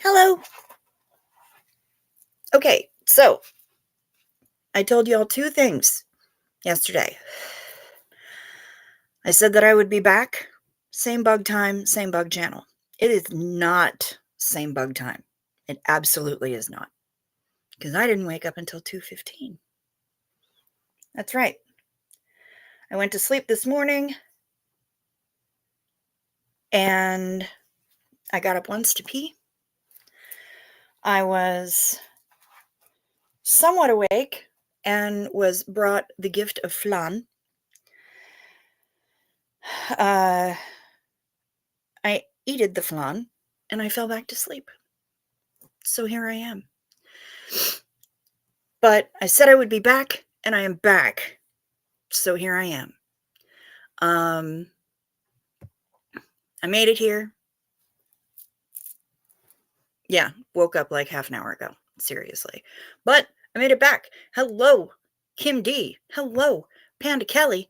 Hello. Okay, so I told you all two things yesterday. I said that I would be back, same bug time, same bug channel. It is not same bug time. It absolutely is not, because I didn't wake up until 2:15. That's right. I went to sleep this morning, and I got up once to pee. I was somewhat awake and was brought the gift of flan. I eated the flan, and I fell back to sleep. So here I am. But I said I would be back, and I am back. So here I am. I made it here. Yeah, woke up like half an hour ago. Seriously. But I made it back. Hello, Kim D. Hello, Panda Kelly.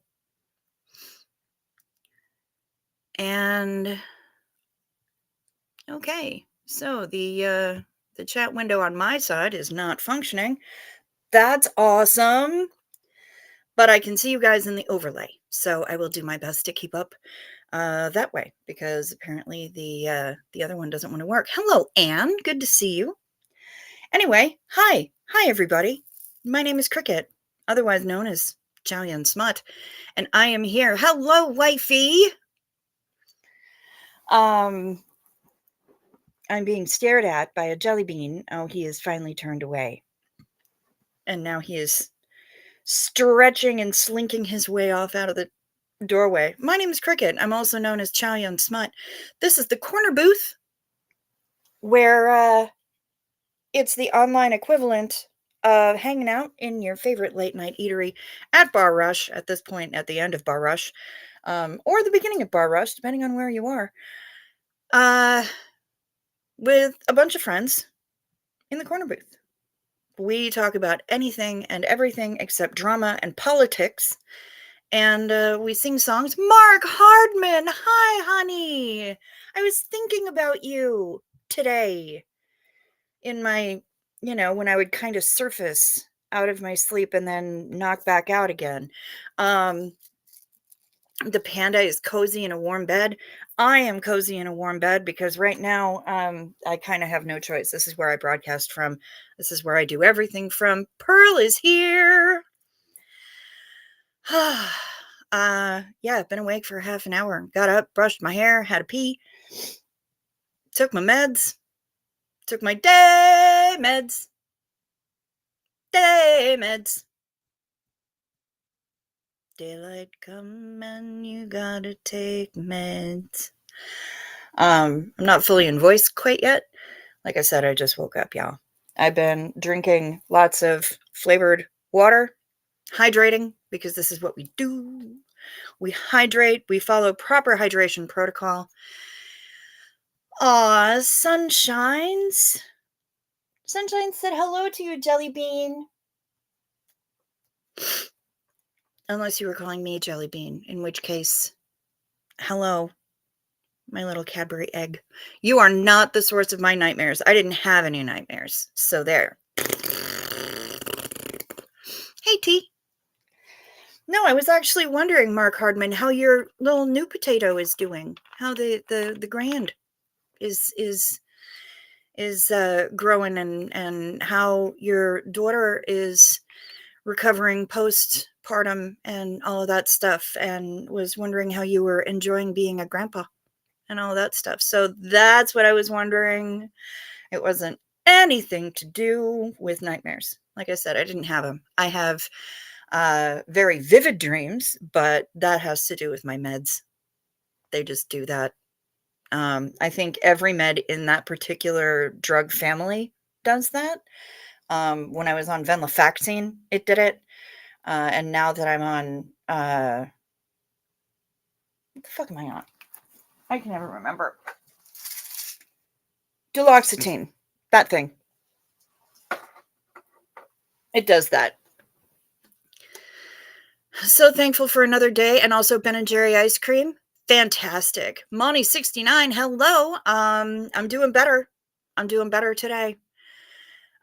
And okay, so the chat window on my side is not functioning. That's awesome. But I can see you guys in the overlay. So I will do my best to keep up that way, because apparently the other one doesn't want to work. Hello, Anne. Good to see you. Anyway, hi everybody. My name is Cricket, otherwise known as Chow Yun Smut, and I am here. Hello, wifey. I'm being stared at by a jelly bean. Oh, he is finally turned away, and now he is stretching and slinking his way off out of the doorway. My name is Cricket. I'm also known as Chow Yun Smut. This is the corner booth, where it's the online equivalent of hanging out in your favorite late night eatery at Bar Rush, at this point at the end of Bar Rush, or the beginning of Bar Rush, depending on where you are, with a bunch of friends in the corner booth. We talk about anything and everything except drama and politics, and we sing songs. Mark Hardman, hi, honey. I was thinking about you today in my, when I would kind of surface out of my sleep and then knock back out again. The panda is cozy in a warm bed. I am cozy in a warm bed because right now I kind of have no choice. This is where I broadcast from. This is where I do everything from. Pearl is here. Yeah, I've been awake for half an hour. Got up, brushed my hair, had a pee, took my meds, took my day meds. Daylight come and you gotta take meds. I'm not fully in voice quite yet. Like I said, I just woke up, y'all. I've been drinking lots of flavored water, hydrating, because this is what we do. We hydrate, we follow proper hydration protocol. Aw, Sunshines. Sunshine said hello to you, Jelly Bean. Unless you were calling me Jelly Bean, in which case, hello, my little Cadbury egg. You are not the source of my nightmares. I didn't have any nightmares. So there. Hey, T. No, I was actually wondering, Mark Hardman, how your little new potato is doing. How the grand is growing, and how your daughter is recovering postpartum and all of that stuff, and was wondering how you were enjoying being a grandpa and all that stuff. So that's what I was wondering. It wasn't anything to do with nightmares. Like I said, I didn't have them. I have very vivid dreams, but that has to do with my meds. They just do that. I think every med in that particular drug family does that. When I was on venlafaxine, it did it. And now that I'm on, what the fuck am I on? I can never remember. Duloxetine, that thing. It does that. So thankful for another day, and also Ben and Jerry ice cream. Fantastic. Monty69, hello. I'm doing better. I'm doing better today.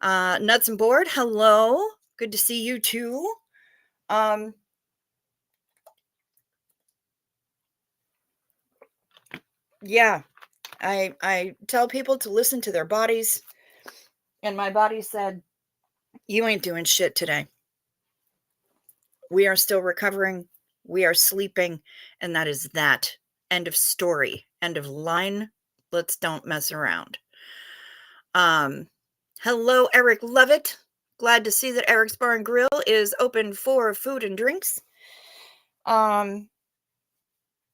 Nuts and Board, hello. Good to see you too. Um, yeah, I tell people to listen to their bodies, and my body said, "You ain't doing shit today. We are still recovering. We are sleeping, and that is that. End of story. End of line. Let's don't mess around." Um, Hello, Eric Lovett. Glad to see that Eric's Bar and Grill is open for food and drinks. Um,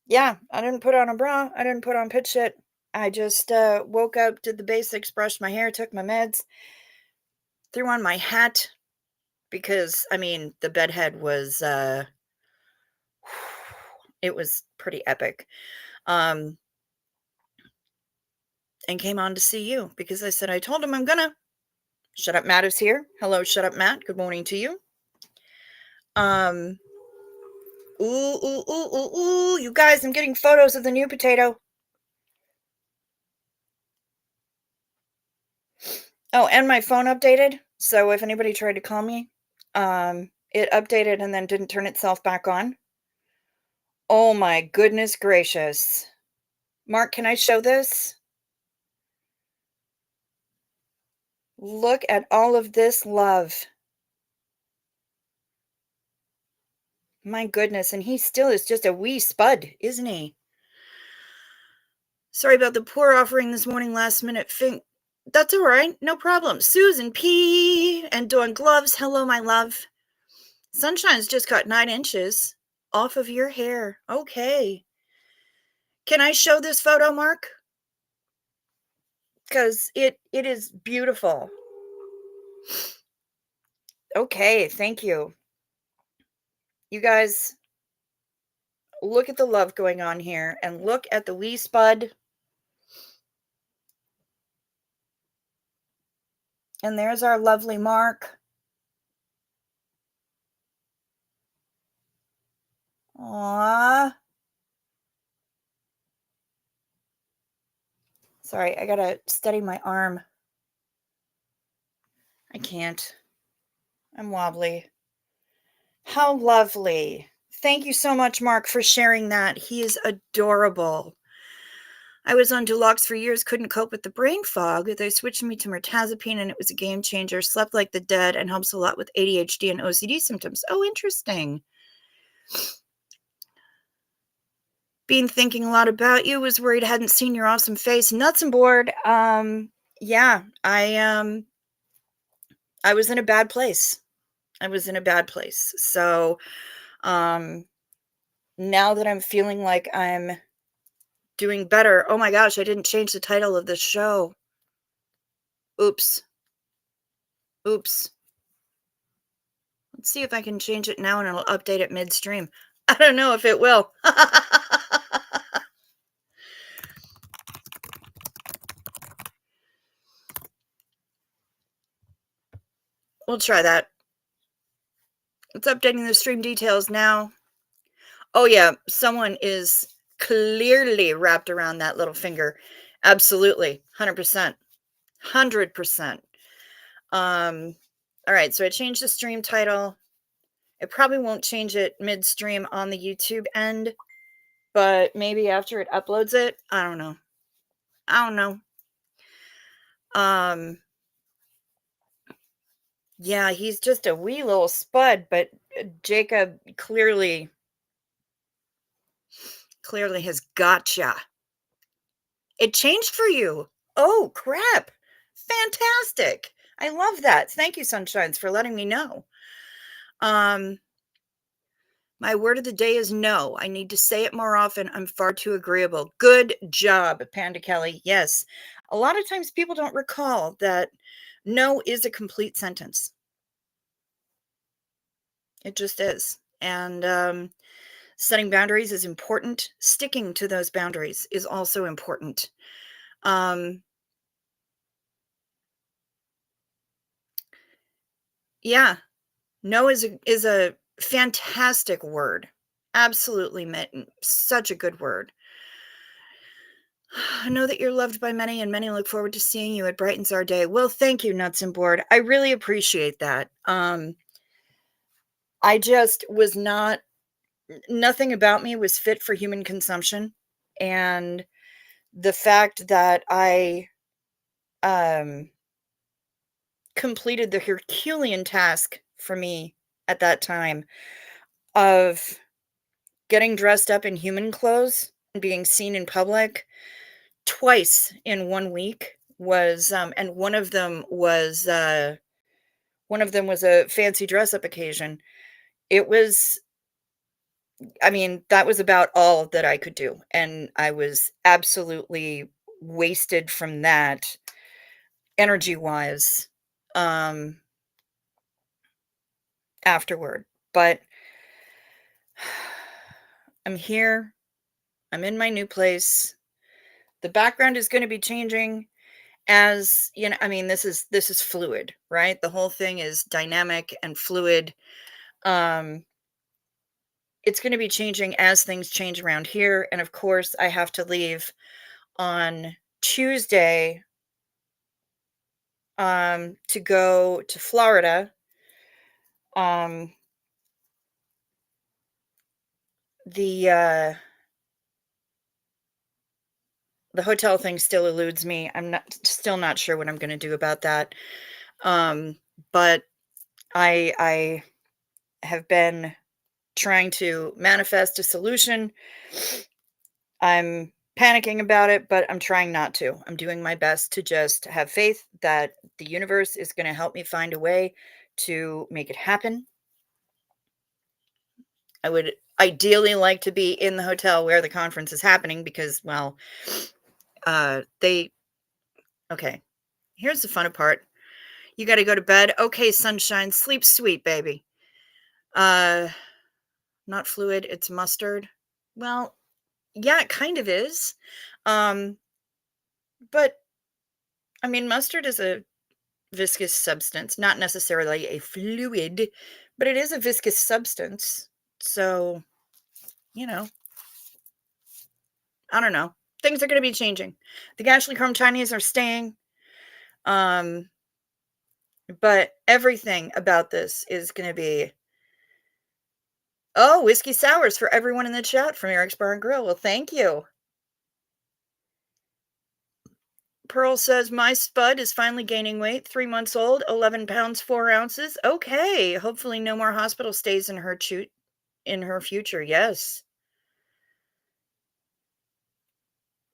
yeah, I didn't put on a bra. I didn't put on pit shit. I just woke up, did the basics, brushed my hair, took my meds, threw on my hat because I mean the bedhead was it was pretty epic. Um, and came on to see you because I said I told him I'm gonna. Shut up, Matt is here. Hello, shut up, Matt. Good morning to you. Um, ooh, ooh, ooh, ooh, ooh. You guys, I'm getting photos of the new potato. Oh, and my phone updated. So if anybody tried to call me, it updated and then didn't turn itself back on. Oh my goodness gracious. Mark, can I show this? Look at all of this love. My goodness, and he still is just a wee spud, isn't he? Sorry about the poor offering this morning, last minute That's all right, no problem. Susan P. and Dawn Gloves, hello, my love. Sunshine's just cut 9 inches off of your hair. Okay. Can I show this photo, Mark? Because it is beautiful. Okay, thank you. You guys, look at the love going on here and look at the wee spud. And there's our lovely Mark. Aww. Sorry, I gotta steady my arm. I can't. I'm wobbly. How lovely. Thank you so much, Mark, for sharing that. He is adorable. I was on Dulux for years, couldn't cope with the brain fog. They switched me to mirtazapine, and it was a game changer. Slept like the dead and helps a lot with ADHD and OCD symptoms. Oh, interesting. Been thinking a lot about you. Was worried I hadn't seen your awesome face. Nuts and bored. Yeah, I was in a bad place. I was in a bad place. So, um, now that I'm feeling like I'm doing better. Oh my gosh, I didn't change the title of the show. Oops. Oops. Let's see if I can change it now and it'll update it midstream. I don't know if it will. We'll try that. It's updating the stream details now. Oh yeah, someone is clearly wrapped around that little finger. Absolutely. 100%. 100%. All right, so I changed the stream title. It probably won't change it midstream on the YouTube end, but maybe after it uploads it. I don't know. I don't know. Yeah, he's just a wee little spud, but Jacob clearly has gotcha. It changed for you. Oh, crap. Fantastic. I love that. Thank you, Sunshines, for letting me know. My word of the day is no. I need to say it more often. I'm far too agreeable. Good job, Panda Kelly. Yes. A lot of times people don't recall that no is a complete sentence. It just is. And setting boundaries is important. Sticking to those boundaries is also important. Yeah, no is a fantastic word. Absolutely, Mitten. Such a good word. I know that you're loved by many, and many look forward to seeing you. It brightens our day. Well, thank you, Nuts and Board. I really appreciate that. I just was not nothing about me was fit for human consumption, and the fact that I, um, completed the Herculean task for me at that time of getting dressed up in human clothes and being seen in public twice in 1 week was, and one of them was a fancy dress up occasion. It was I mean, that was about all that I could do, and I was absolutely wasted from that energy-wise, um, afterward, but I'm here, I'm in my new place. The background is gonna be changing as, I mean, this is fluid, right? The whole thing is dynamic and fluid. Um, it's gonna be changing as things change around here, and of course, I have to leave on Tuesday, to go to Florida. Um, the the hotel thing still eludes me. I'm not sure what I'm gonna do about that. Um, but I have been trying to manifest a solution. I'm panicking about it, but I'm trying not to. I'm doing my best to just have faith that the universe is gonna help me find a way to make it happen. I would ideally like to be in the hotel where the conference is happening because, well, they okay, here's the funny part. You gotta go to bed. Okay, sunshine, sleep sweet, baby. Uh, not fluid, it's mustard. Well, yeah, it kind of is. Um, but I mean, mustard is a viscous substance, not necessarily a fluid, but it is a viscous substance. So, you know, I don't know. Things are gonna be changing. The Gashly Chrome Chinese are staying. Um, but everything about this is gonna be oh, whiskey sours for everyone in the chat from Eric's Bar and Grill. Well, thank you. Pearl says, "My spud is finally gaining weight, 3 months old, 11 pounds, 4 ounces." Okay, hopefully no more hospital stays in her future. Yes.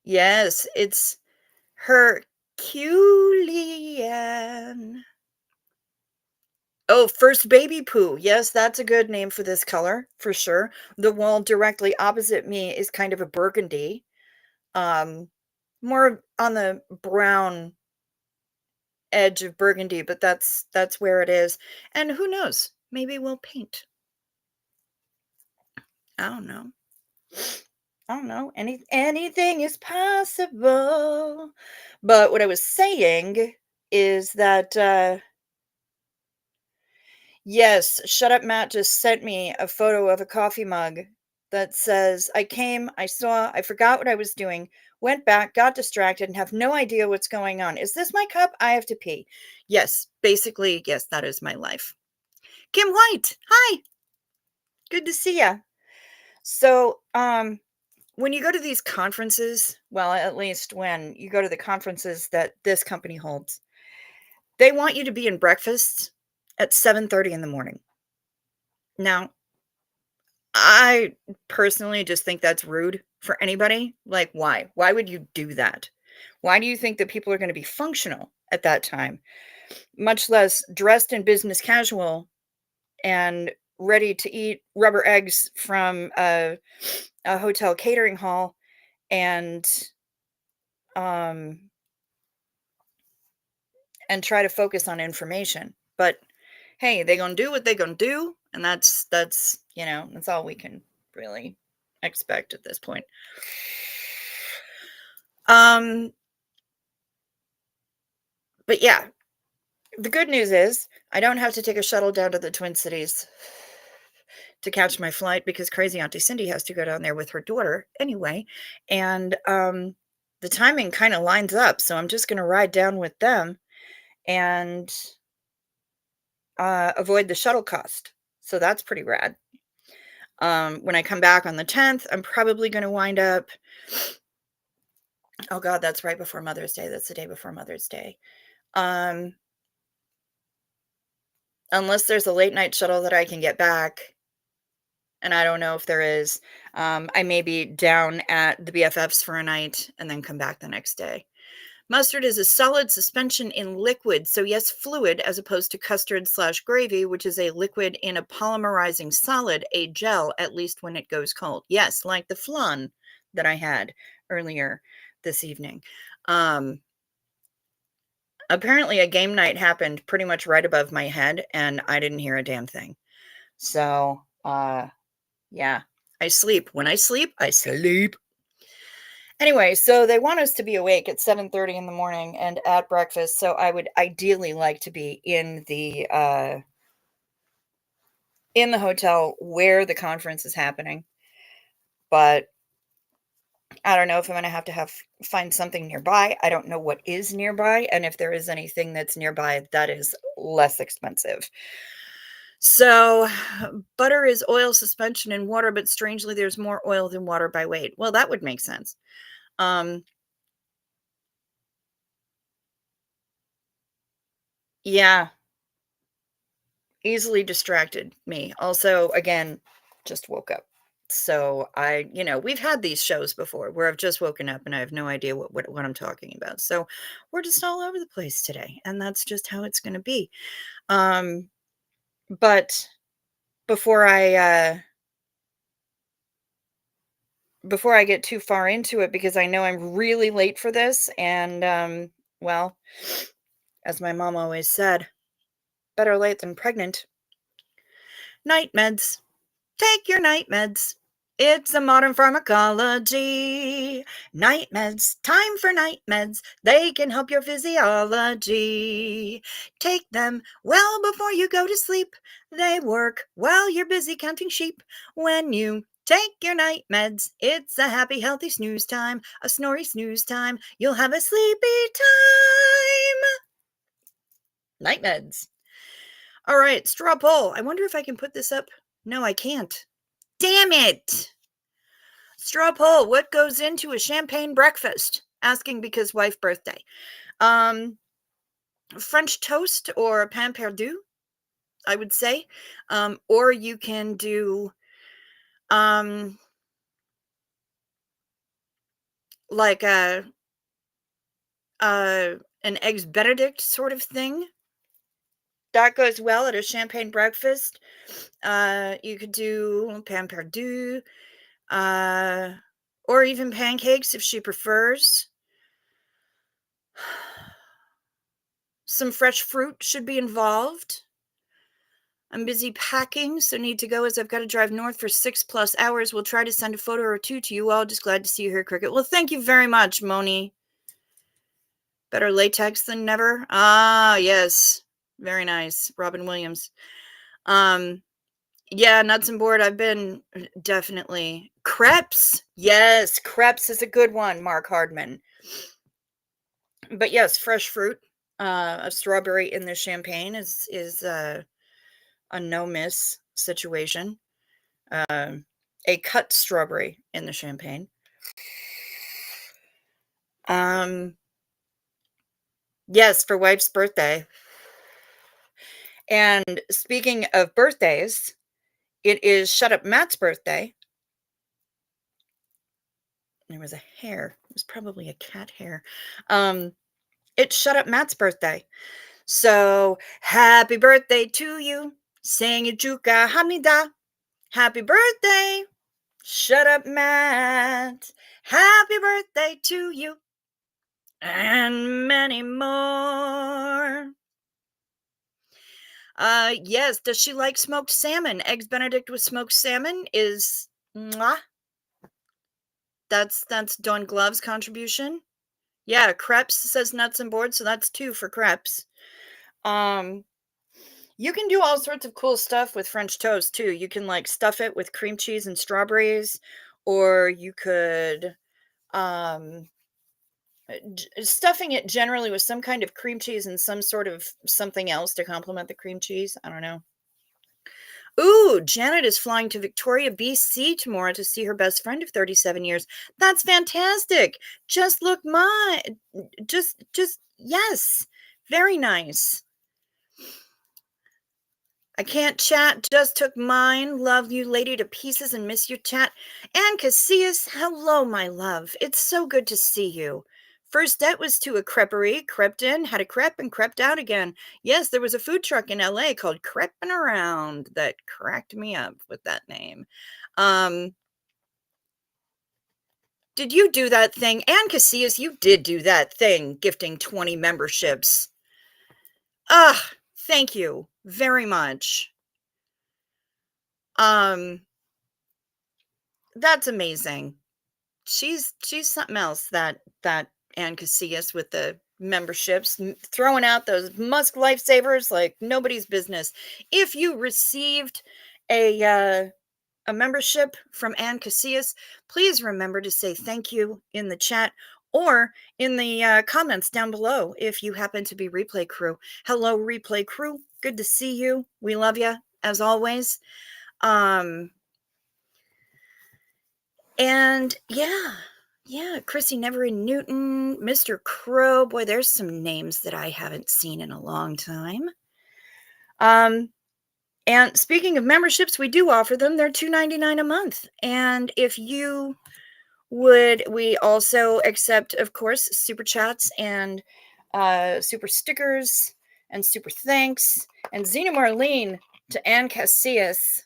Yes, it's Herculean. Oh, first baby poo. Yes, that's a good name for this color, for sure. The wall directly opposite me is kind of a burgundy, um, more on the brown edge of burgundy, but that's where it is. And who knows? Maybe we'll paint. I don't know. I don't know. Anything is possible. But what I was saying is that yes, Shut Up Matt just sent me a photo of a coffee mug that says, "I came, I saw, I forgot what I was doing, went back, got distracted, and have no idea what's going on. Is this my cup? I have to pee." Yes, basically, yes, that is my life. Kim White, hi, good to see ya. So, when you go to these conferences, well, at least when you go to the conferences that this company holds, they want you to be in breakfast at 7:30 in the morning. Now, I personally just think that's rude for anybody. Like, why? Why would you do that? Why do you think that people are going to be functional at that time, much less dressed in business casual and ready to eat rubber eggs from a hotel catering hall and um and try to focus on information? But hey, they gonna do what they gonna do, and that's all we can really expect at this point. Um, but yeah, the good news is I don't have to take a shuttle down to the Twin Cities to catch my flight because crazy Auntie Cindy has to go down there with her daughter anyway. And the timing kind of lines up. So I'm just going to ride down with them and avoid the shuttle cost. So that's pretty rad. When I come back on the 10th, I'm probably going to wind up. Oh God, that's right before Mother's Day. That's the day before Mother's Day. Um, unless there's a late night shuttle that I can get back, and I don't know if there is, I may be down at the BFFs for a night and then come back the next day. Mustard is a solid suspension in liquid, so yes, fluid, as opposed to custard/gravy, which is a liquid in a polymerizing solid, a gel, at least when it goes cold. Yes, like the flan that I had earlier this evening. Apparently a game night happened pretty much right above my head, and I didn't hear a damn thing. So, yeah, I sleep. When I sleep, I sleep. Anyway, so they want us to be awake at 7:30 in the morning and at breakfast, so I would ideally like to be in the hotel where the conference is happening. But I don't know if I'm gonna have to find something nearby. I don't know what is nearby, and if there is anything that's nearby that is less expensive. So, butter is oil suspension in water, but strangely, there's more oil than water by weight. Well, that would make sense. Um, yeah, easily distracted me. Also, again, just woke up. So we've had these shows before where I've just woken up and I have no idea what I'm talking about. So we're just all over the place today, and that's just how it's going to be. Um, but before I before I get too far into it, because I know I'm really late for this, and well, as my mom always said, better late than pregnant. Night meds. Take your night meds. It's a modern pharmacology. Night meds. Time for night meds. They can help your physiology. Take them well before you go to sleep. They work while you're busy counting sheep. When you take your night meds, it's a happy, healthy snooze time. A snory snooze time. You'll have a sleepy time. Night meds. All right, straw poll. I wonder if I can put this up. No, I can't. Damn it! Straw poll. What goes into a champagne breakfast? Asking because wife birthday. French toast or pain perdu, I would say. Or you can do like an eggs benedict sort of thing. That goes well at a champagne breakfast. You could do pain perdu, or even pancakes if she prefers. Some fresh fruit should be involved. I'm busy packing, so need to go as I've got to drive north for 6+ hours. We'll try to send a photo or two to you all. Just glad to see you here, Cricket. Well, thank you very much, Moni. Better latex than never. Ah, yes. Very nice. Robin Williams. Yeah, nuts and board. I've been definitely. Crepes. Yes, crepes is a good one, Mark Hardman. But yes, fresh fruit. A strawberry in the champagne is a no miss situation. A cut strawberry in the champagne. Yes, for wife's birthday. And speaking of birthdays, it is Shut Up Matt's birthday. There was a hair. It was probably a cat hair. It's Shut Up Matt's birthday. So happy birthday to you. 생일 축하합니다. Happy birthday. Shut up, Matt. Happy birthday to you. And many more. Yes. Does she like smoked salmon? Eggs Benedict with smoked salmon is mwah. That's Dawn Glove's contribution. Yeah, crepes says nuts and board, so that's 2 for crepes. You can do all sorts of cool stuff with French toast too. You can like stuff it with cream cheese and strawberries, or you could Stuffing it generally with some kind of cream cheese and some sort of something else to complement the cream cheese. I don't know. Ooh, Janet is flying to Victoria, BC tomorrow to see her best friend of 37 years. That's fantastic. Just look my just yes. Very nice. I can't chat, just took mine. Love you, lady, to pieces and miss your chat. And Casillas, hello, my love. It's so good to see you. First debt was to a creperie, crept in, had a crepe, and crept out again. Yes, there was a food truck in LA called Creppin' Around that cracked me up with that name. Um, did you do that thing? And Casillas, you did do that thing, gifting 20 memberships. Ah, thank you very much. Um, that's amazing. She's something else, that Ann Casillas with the memberships, throwing out those Musk lifesavers like nobody's business. If you received a membership from Ann Casillas, please remember to say thank you in the chat or in the comments down below if you happen to be Replay Crew. Hello, Replay Crew. Good to see you. We love you as always. And yeah, Chrissy Nevery Newton, Mr. Crow. Boy, there's some names that I haven't seen in a long time. And speaking of memberships, we do offer them. They're $2.99 a month. And if you would, we also accept, of course, super chats and super stickers and super thanks. And Zena Marlene to Ann Casillas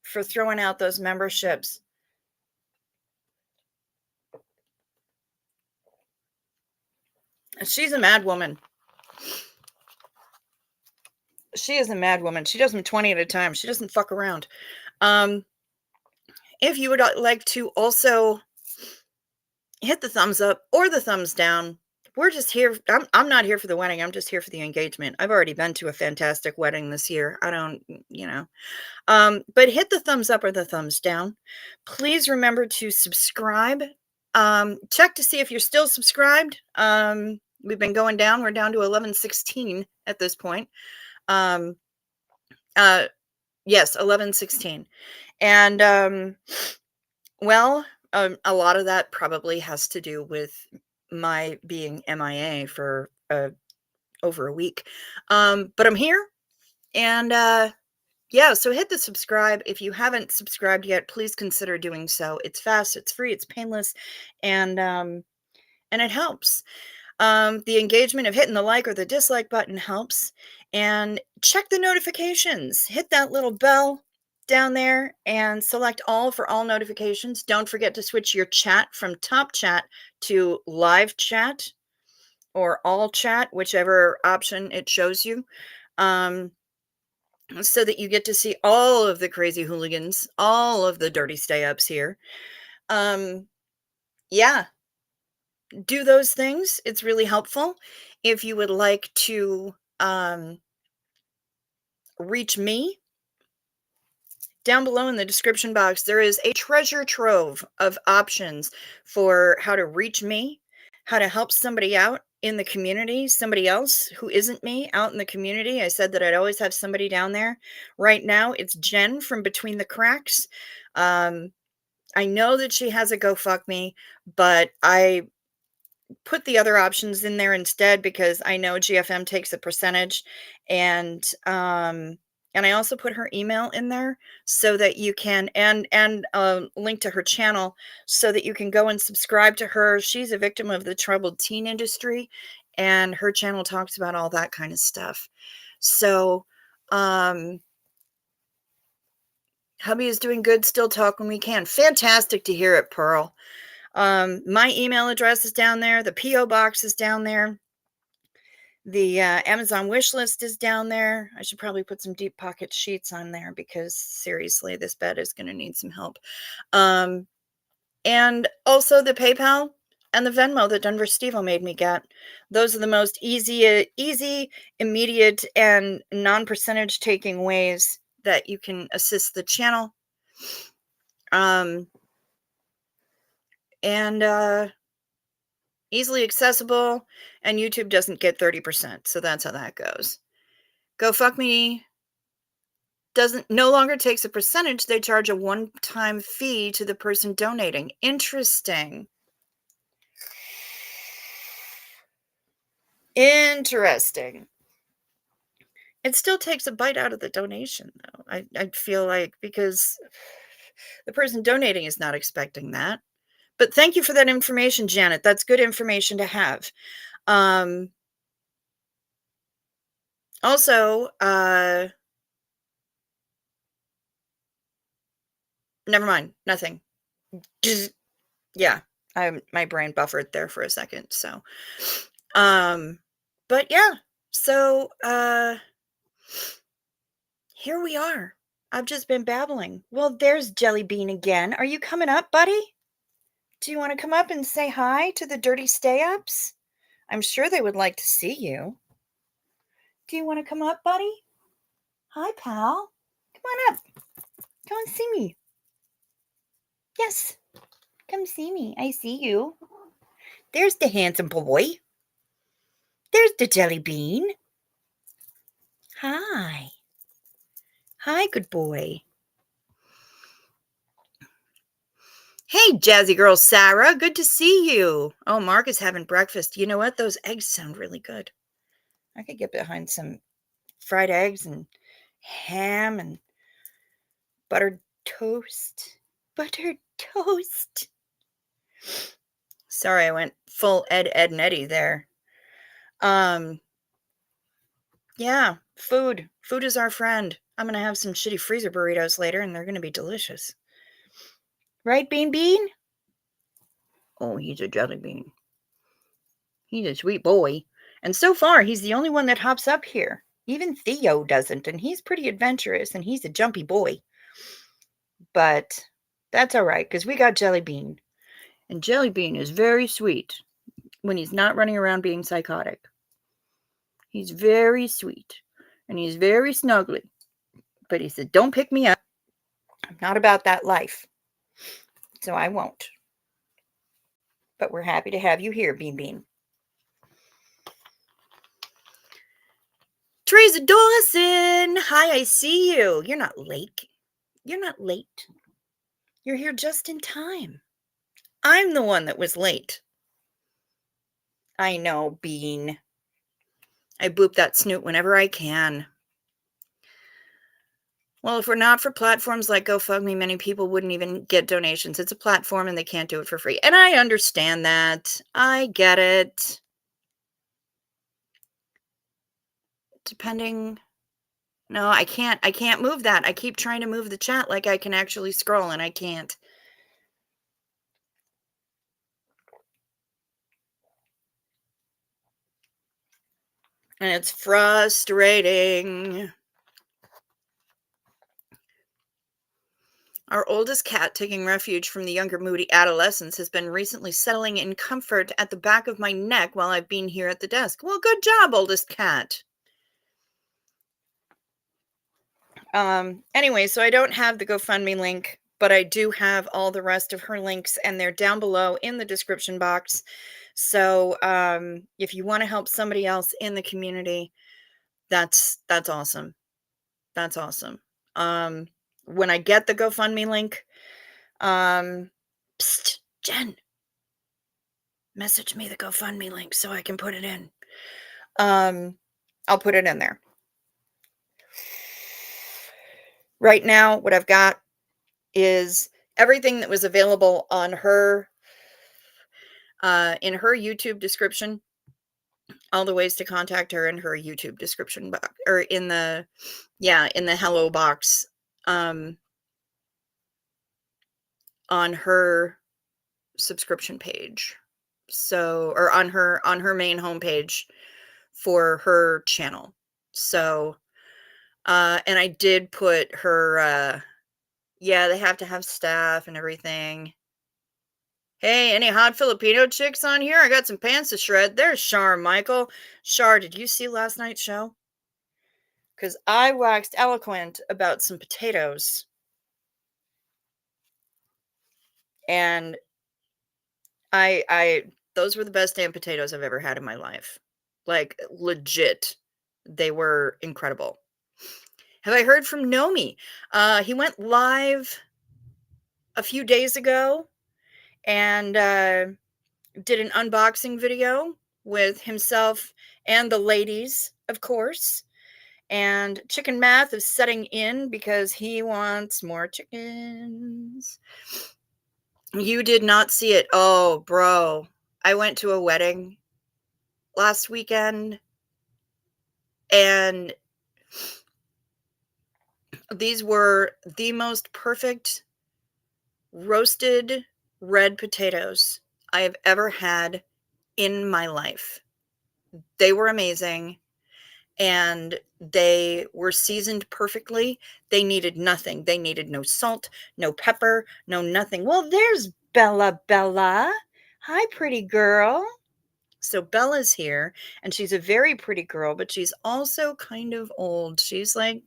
for throwing out those memberships. She's a mad woman. She is a mad woman. She does them 20 at a time. She doesn't fuck around. If you would like to also hit the thumbs up or the thumbs down, we're just here. I'm not here for the wedding. I'm just here for the engagement. I've already been to a fantastic wedding this year. I don't, but hit the thumbs up or the thumbs down. Please remember to subscribe. Check to see if you're still subscribed. We've been going down. We're down to 1116 at this point. Yes, 1116. And well, a lot of that probably has to do with my being MIA for over a week. But I'm here, and yeah, so hit the subscribe. If you haven't subscribed yet, please consider doing so. It's fast, it's free, it's painless, and it helps. The engagement of hitting the like or the dislike button helps. And check the notifications. Hit that little bell down there and select all for all notifications. Don't forget to switch your chat from top chat to live chat or all chat, whichever option it shows you. So that you get to see all of the crazy hooligans, all of the dirty stay-ups here. Yeah, do those things. It's really helpful. If you would like to reach me, down below in the description box, there is a treasure trove of options for how to reach me, how to help somebody out in the community, somebody else who isn't me out in the community. I said that I'd always have somebody down there. Right now, it's Jen from Between the Cracks. I know that she has a Go Fuck Me, but I put the other options in there instead because I know GFM takes a percentage, and I also put her email in there so that you can, and link to her channel so that you can go and subscribe to her. She's a victim of the troubled teen industry, and her channel talks about all that kind of stuff. So hubby is doing good, still talk when we can. Fantastic to hear it, Pearl. My email address is down there. The P.O. box is down there. The Amazon wish list is down there. I should probably put some deep pocket sheets on there because seriously, this bed is going to need some help. And also the PayPal and the Venmo that Denver Steve-O made me get. Those are the most easy, immediate, and non-percentage taking ways that you can assist the channel. And easily accessible, and YouTube doesn't get 30%. So that's how that goes. GoFuckMe doesn't no longer takes a percentage. They charge a one-time fee to the person donating. Interesting. Interesting. It still takes a bite out of the donation, though. I feel like because the person donating is not expecting that. But thank you for that information, Janet. That's good information to have. Um, also, never mind. Nothing. Just, yeah, my brain buffered there for a second. So, um, but yeah. So, here we are. I've just been babbling. Well, there's Jelly Bean again. Are you coming up, buddy? Do you want to come up and say hi to the dirty stay-ups? I'm sure they would like to see you. Do you want to come up, buddy? Hi, pal. Come on up. Come and see me. Yes, come see me. I see you. There's the handsome boy. There's the Jelly Bean. Hi. Hi, good boy. Hey, jazzy girl Sarah. Good to see you. Oh, Mark is having breakfast. You know what? Those eggs sound really good. I could get behind some fried eggs and ham and buttered toast. Buttered toast. Sorry, I went full Ed, and Eddie there. Yeah, food. Food is our friend. I'm gonna have some shitty freezer burritos later, and they're gonna be delicious. Right, Bean Bean? Oh, he's a jelly bean. He's a sweet boy. And so far, he's the only one that hops up here. Even Theo doesn't, and he's pretty adventurous, and he's a jumpy boy. But that's all right, because we got Jelly Bean. And Jelly Bean is very sweet when he's not running around being psychotic. He's very sweet, and he's very snuggly. But he said, don't pick me up. I'm not about that life. So I won't. But we're happy to have you here, Bean Bean. Teresa Dawson. Hi, I see you. You're not late. You're not late. You're here just in time. I'm the one that was late. I know, Bean. I boop that snoot whenever I can. Well, if we're not for platforms like GoFundMe, many people wouldn't even get donations. It's a platform and they can't do it for free. And I understand that. I get it. Depending. No, I can't move that. I keep trying to move the chat like I can actually scroll and I can't. And it's frustrating. Our oldest cat, taking refuge from the younger moody adolescents, has been recently settling in comfort at the back of my neck while I've been here at the desk. Well, good job, oldest cat. Anyway, so I don't have the GoFundMe link, but I do have all the rest of her links, and they're down below in the description box. So if you want to help somebody else in the community, that's awesome. That's awesome. When I get the GoFundMe link, psst, Jen, message me the GoFundMe link so I can put it in. I'll put it in there. Right now, what I've got is everything that was available on her in her YouTube description. All the ways to contact her in her YouTube description box, or in the hello box, on her subscription page. So, or on her main homepage for her channel. So, and I did put her, yeah, they have to have staff and everything. Hey, any hot Filipino chicks on here? I got some pants to shred. There's Char Michael. Char, did you see last night's show? Because I waxed eloquent about some potatoes. And I those were the best damn potatoes I've ever had in my life. Like, legit. They were incredible. Have I heard from Nomi? He went live a few days ago and did an unboxing video with himself and the ladies, of course. And Chicken Math is setting in because he wants more chickens. You did not see it. Oh, bro. I went to a wedding last weekend and these were the most perfect roasted red potatoes I have ever had in my life. They were amazing and they were seasoned perfectly. They needed nothing. They needed no salt, no pepper, no nothing. Well, there's Bella. Bella. Hi, pretty girl. So Bella's here and she's a very pretty girl, but she's also kind of old. She's like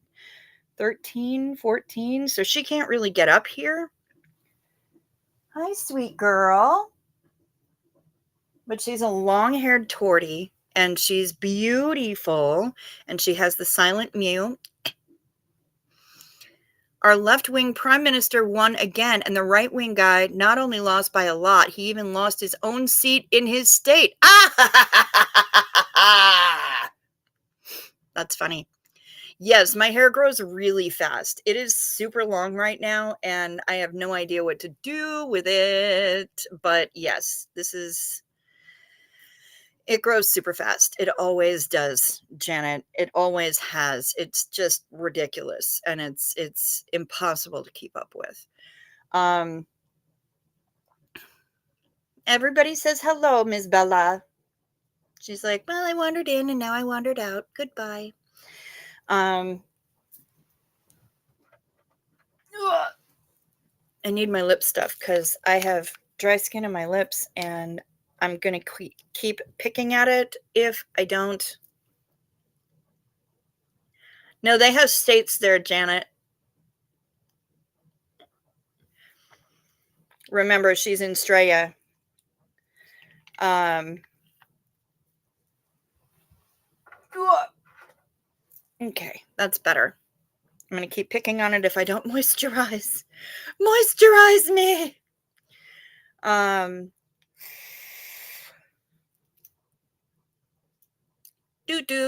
13, 14, so she can't really get up here. Hi, sweet girl. But she's a long-haired tortie, and she's beautiful, and she has the silent mew. Our left-wing prime minister won again, and the right-wing guy not only lost by a lot, he even lost his own seat in his state. Ah! That's funny. Yes, my hair grows really fast. It is super long right now, and I have no idea what to do with it. But yes, it grows super fast. It always does, Janet. It always has. It's just ridiculous, and it's impossible to keep up with. Everybody says hello, Miss Bella. She's like, well, I wandered in and now I wandered out. Goodbye. I need my lip stuff because I have dry skin on my lips and I'm going to keep picking at it if I don't. No, they have states there, Janet. Remember, she's in Straya. Okay, that's better. I'm going to keep picking on it if I don't moisturize. Moisturize me! Do.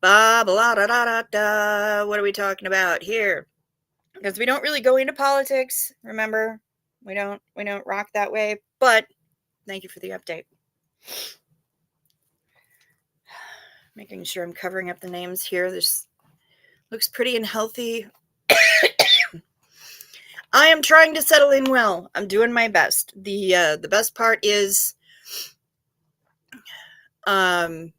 Ba blah da da da da. What are we talking about here? Because we don't really go into politics, remember? We don't rock that way, but thank you for the update. Making sure I'm covering up the names here. This looks pretty and healthy. I am trying to settle in well. I'm doing my best. The best part is that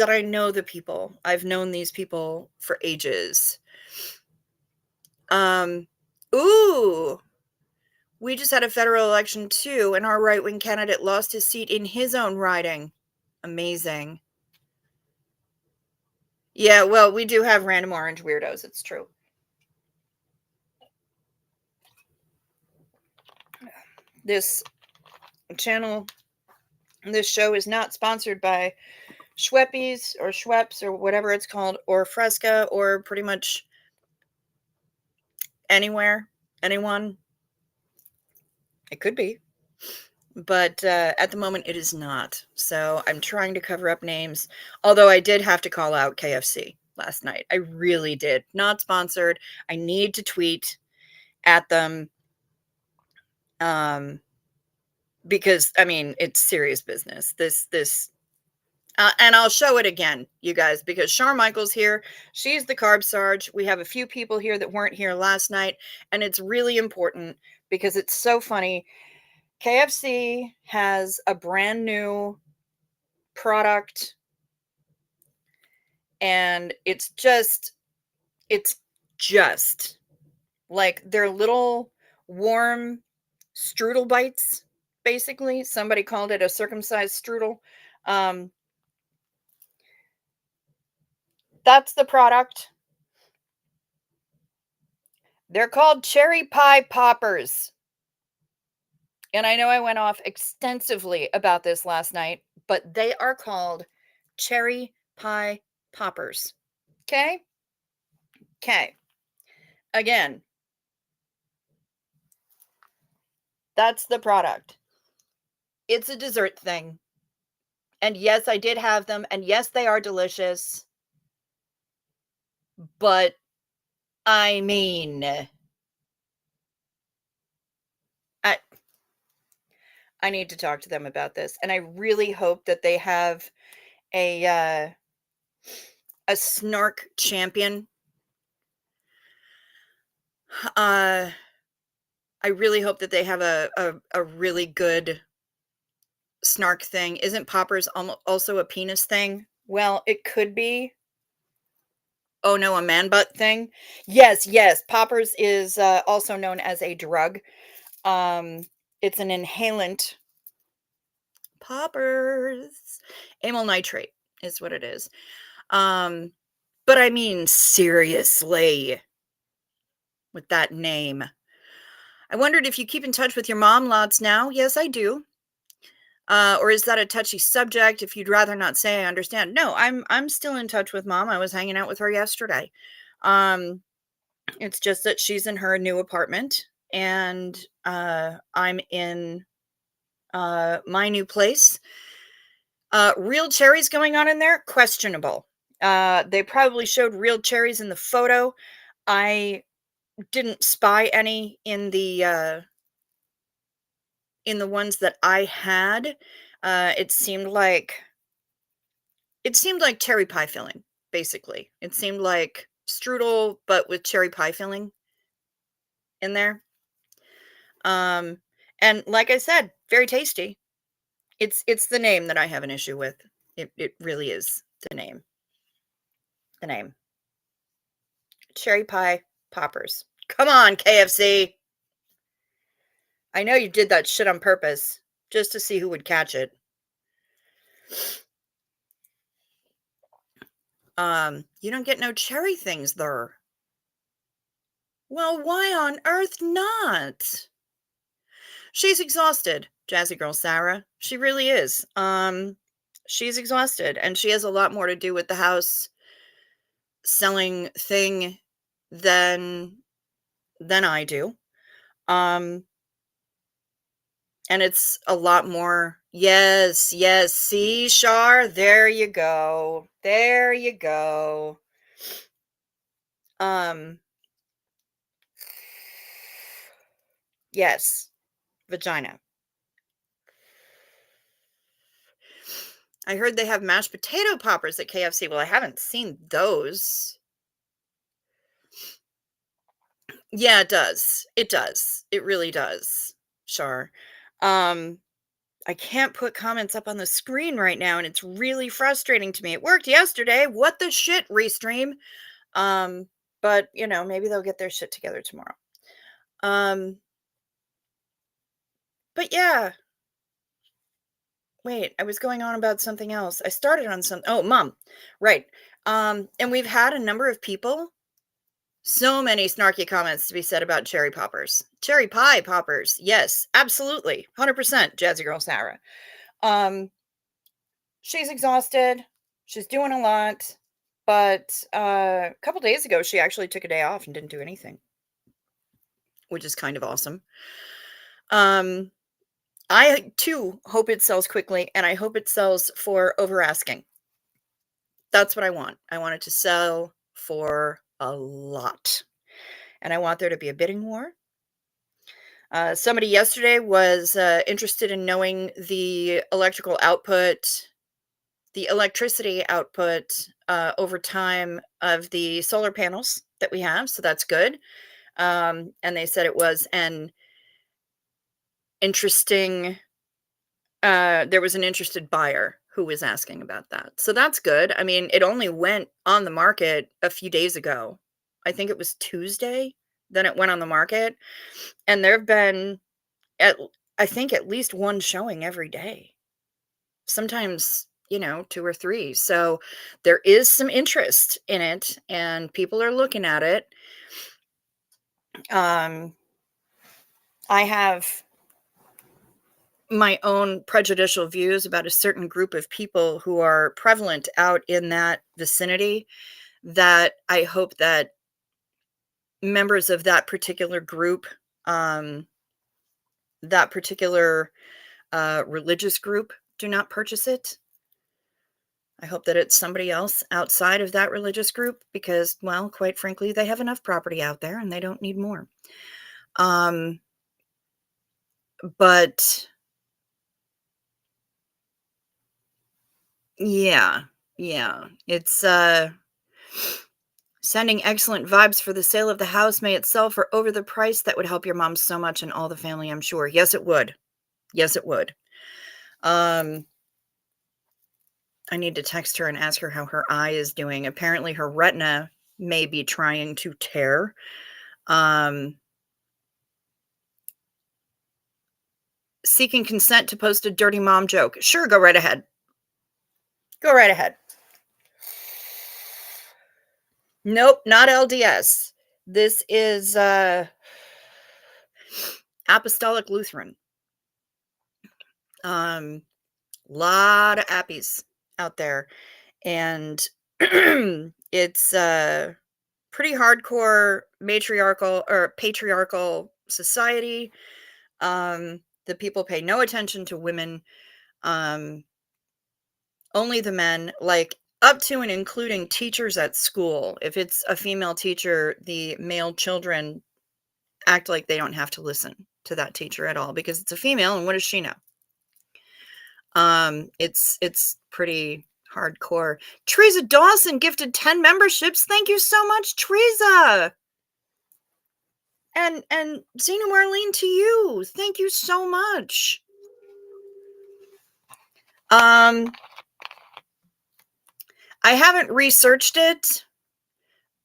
I know the people. I've known these people for ages. Ooh. We just had a federal election too, and our right-wing candidate lost his seat in his own riding. Amazing. Yeah, well, we do have random orange weirdos. It's true. This channel, this show is not sponsored by Schweppes or Schweppes or whatever it's called, or Fresca, or pretty much anywhere, anyone. It could be. But at the moment, it is not. So I'm trying to cover up names. Although I did have to call out KFC last night. I really did. Not sponsored. I need to tweet at them. Because, I mean, it's serious business. And I'll show it again, you guys, because Char Michael's here. She's the Carb Sarge. We have a few people here that weren't here last night. And it's really important because it's so funny. KFC has a brand new product and it's just like their little warm strudel bites, basically. Somebody called it a circumcised strudel. That's the product. They're called cherry pie poppers. And I know I went off extensively about this last night, but they are called cherry pie poppers. Okay? Okay. Again, that's the product. It's a dessert thing. And yes, I did have them. And yes, they are delicious. But I mean, I, I need to talk to them about this. And I really hope that they have a uh, a snark champion. Uh, I really hope that they have a really good snark thing. Isn't poppers also a penis thing? Well, it could be. Oh no, a man butt thing. Yes, yes. Poppers is also known as a drug. Um, it's an inhalant. Poppers, amyl nitrate is what it is. Um, but I mean seriously, with that name. I wondered if you keep in touch with your mom lots now. Yes, I do. Or is that a touchy subject? If you'd rather not say, I understand. No, I'm still in touch with mom. I was hanging out with her yesterday. Um, it's just that she's in her new apartment and I'm in my new place. Real cherries going on in there? Questionable. They probably showed real cherries in the photo. I didn't spy any in the ones that I had. It seemed like cherry pie filling, basically. It seemed like strudel, but with cherry pie filling in there. Um, and like I said, very tasty. It's the name that I have an issue with. It really is the name. The name. Cherry pie poppers. Come on, KFC. I know you did that shit on purpose just to see who would catch it. You don't get no cherry things there. Well, why on earth not? She's exhausted, Jazzy Girl Sarah. She really is. She's exhausted and she has a lot more to do with the house selling thing than I do. Um and it's a lot more. Yes, yes, see, Shar, there you go. There you go. Um yes, vagina. I heard they have mashed potato poppers at KFC. Well, I haven't seen those. Yeah, it does. It does. It really does. Sure. Um, I can't put comments up on the screen right now, and it's really frustrating to me. It worked yesterday. What the shit, Restream? Um, but maybe they'll get their shit together tomorrow. Um, but yeah. Wait, I was going on about something else. I started on some. Oh, mom. Right. And we've had a number of people. So many snarky comments to be said about cherry poppers. Cherry pie poppers. Yes, absolutely. 100% Jazzy Girl Sarah. Um, she's exhausted. She's doing a lot. But a couple days ago, she actually took a day off and didn't do anything, which is kind of awesome. Um, I too hope it sells quickly and I hope it sells for over asking. That's what I want. I want it to sell for a lot. And I want there to be a bidding war. Somebody yesterday was interested in knowing the electricity output over time of the solar panels that we have. So that's good. And they said it was an interesting, there was an interested buyer who was asking about that. So that's good. I mean, it only went on the market a few days ago. I think it was Tuesday. Then it went on the market. And there have been at I think at least one showing every day. Sometimes, 2 or 3. So there is some interest in it and people are looking at it. Um, I have my own prejudicial views about a certain group of people who are prevalent out in that vicinity that I hope that members of that particular group, um, that particular religious group, do not purchase it. I hope that it's somebody else outside of that religious group because, well, quite frankly, they have enough property out there and they don't need more. Um, but yeah, yeah, it's sending excellent vibes for the sale of the house. May it sell for over the price. That would help your mom so much and all the family, I'm sure. Yes, it would. Yes, it would. Um, I need to text her and ask her how her eye is doing. Apparently, her retina may be trying to tear. Um, Seeking consent to post a dirty mom joke. Sure, go right ahead. Go right ahead. Nope, not LDS. This is Apostolic Lutheran. Um, lot of appies out there, and it's pretty hardcore matriarchal or patriarchal society. The people pay no attention to women. Um, Only the men, like up to and including teachers at school. If it's a female teacher, the male children act like they don't have to listen to that teacher at all because it's a female and what does she know? It's pretty hardcore. Teresa Dawson gifted 10 memberships. Thank you so much, Teresa. And Zena Marlene to you. Thank you so much. Um I haven't researched it,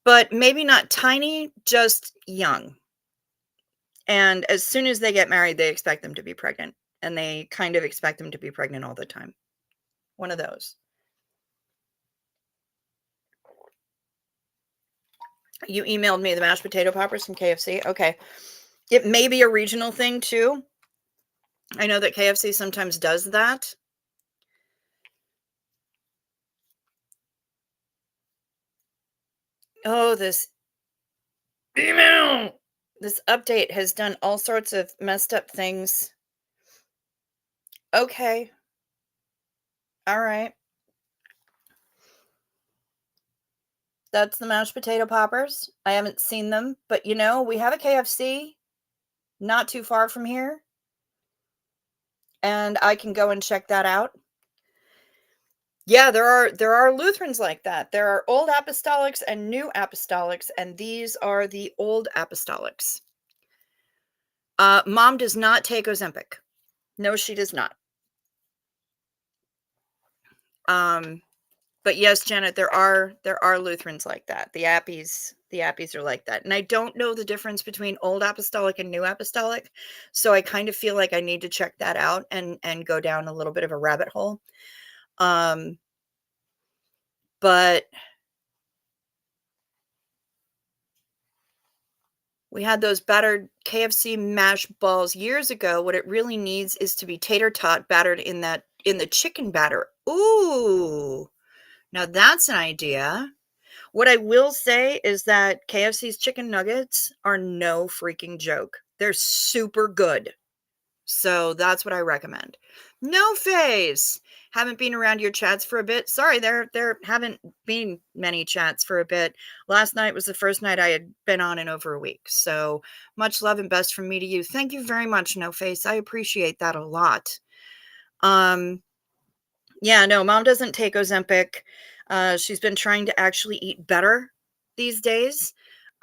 but maybe not tiny, just young. And as soon as they get married, they expect them to be pregnant, and they kind of expect them to be pregnant all the time. One of those. You emailed me the mashed potato poppers from KFC? Okay. It may be a regional thing too. I know that KFC sometimes does that. Oh, this email! This update has done all sorts of messed up things. Okay. All right. That's the mashed potato poppers. I haven't seen them, but we have a KFC not too far from here, and I can go and check that out. Yeah, there are Lutherans like that. There are old apostolics and new apostolics, and these are the old apostolics. Mom does not take Ozempic. No, she does not. Um, but yes, Janet, there are Lutherans like that. The appies are like that. And I don't know the difference between old apostolic and new apostolic, so I kind of feel like I need to check that out and go down a little bit of a rabbit hole. But we had those battered KFC mash balls years ago. What it really needs is to be tater tot battered in the chicken batter. Ooh, now that's an idea. What I will say is that KFC's chicken nuggets are no freaking joke. They're super good. So that's what I recommend. No Face. Haven't been around your chats for a bit. Sorry, there haven't been many chats for a bit. Last night was the first night I had been on in over a week. So much love and best from me to you. Thank you very much, No Face. I appreciate that a lot. Yeah, no, mom doesn't take Ozempic. She's been trying to actually eat better these days.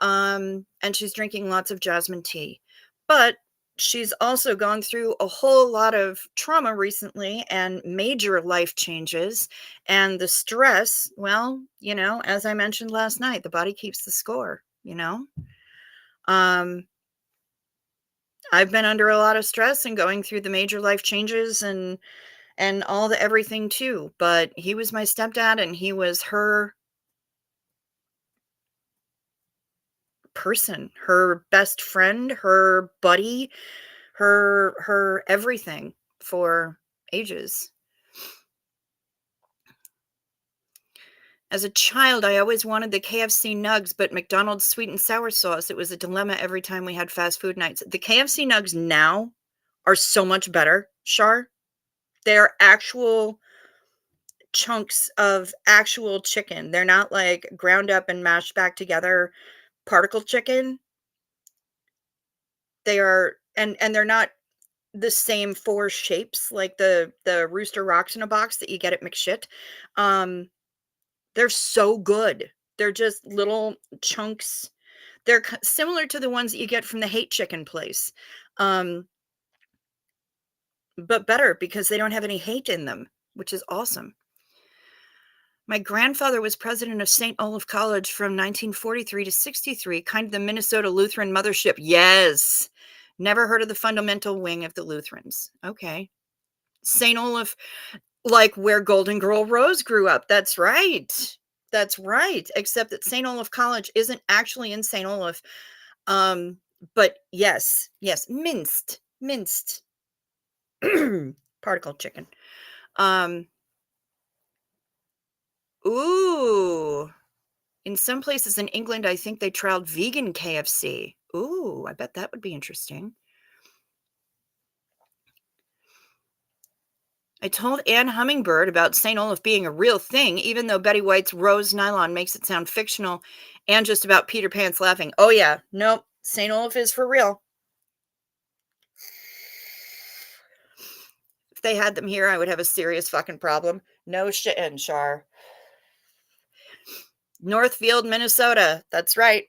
And she's drinking lots of jasmine tea. But she's also gone through a whole lot of trauma recently and major life changes. And the stress, well, as I mentioned last night, the body keeps the score. Um, I've been under a lot of stress and going through the major life changes and all the everything too, but he was my stepdad and he was her person, her best friend, her buddy, her everything for ages. As a child, I always wanted the KFC nugs, but McDonald's sweet and sour sauce. It was a dilemma every time we had fast food nights. The KFC nugs now are so much better, Shar. They're actual chunks of actual chicken. They're not like ground up and mashed back together particle chicken. They are, and they're not the same four shapes like the Rooster Rocks in a box that you get at McShit. They're so good. They're just little chunks. They're similar to the ones that you get from the Hate Chicken place, but better because they don't have any hate in them, which is awesome. My grandfather was president of St. Olaf College from 1943 to 63, kind of the Minnesota Lutheran mothership. Yes. Never heard of the fundamental wing of the Lutherans. Okay. St. Olaf, like where Golden Girl Rose grew up. That's right. That's right. Except that St. Olaf College isn't actually in St. Olaf. But yes, minced particle chicken. Ooh. In some places in England, I think they trialed vegan KFC. Ooh, I bet that would be interesting. I told Anne Hummingbird about St. Olaf being a real thing, even though Betty White's Rose Nylon makes it sound fictional, and just about Peter Pan's laughing. Oh yeah, nope, St. Olaf is for real. If they had them here, I would have a serious fucking problem. No shit, Shar. Northfield, Minnesota. That's right.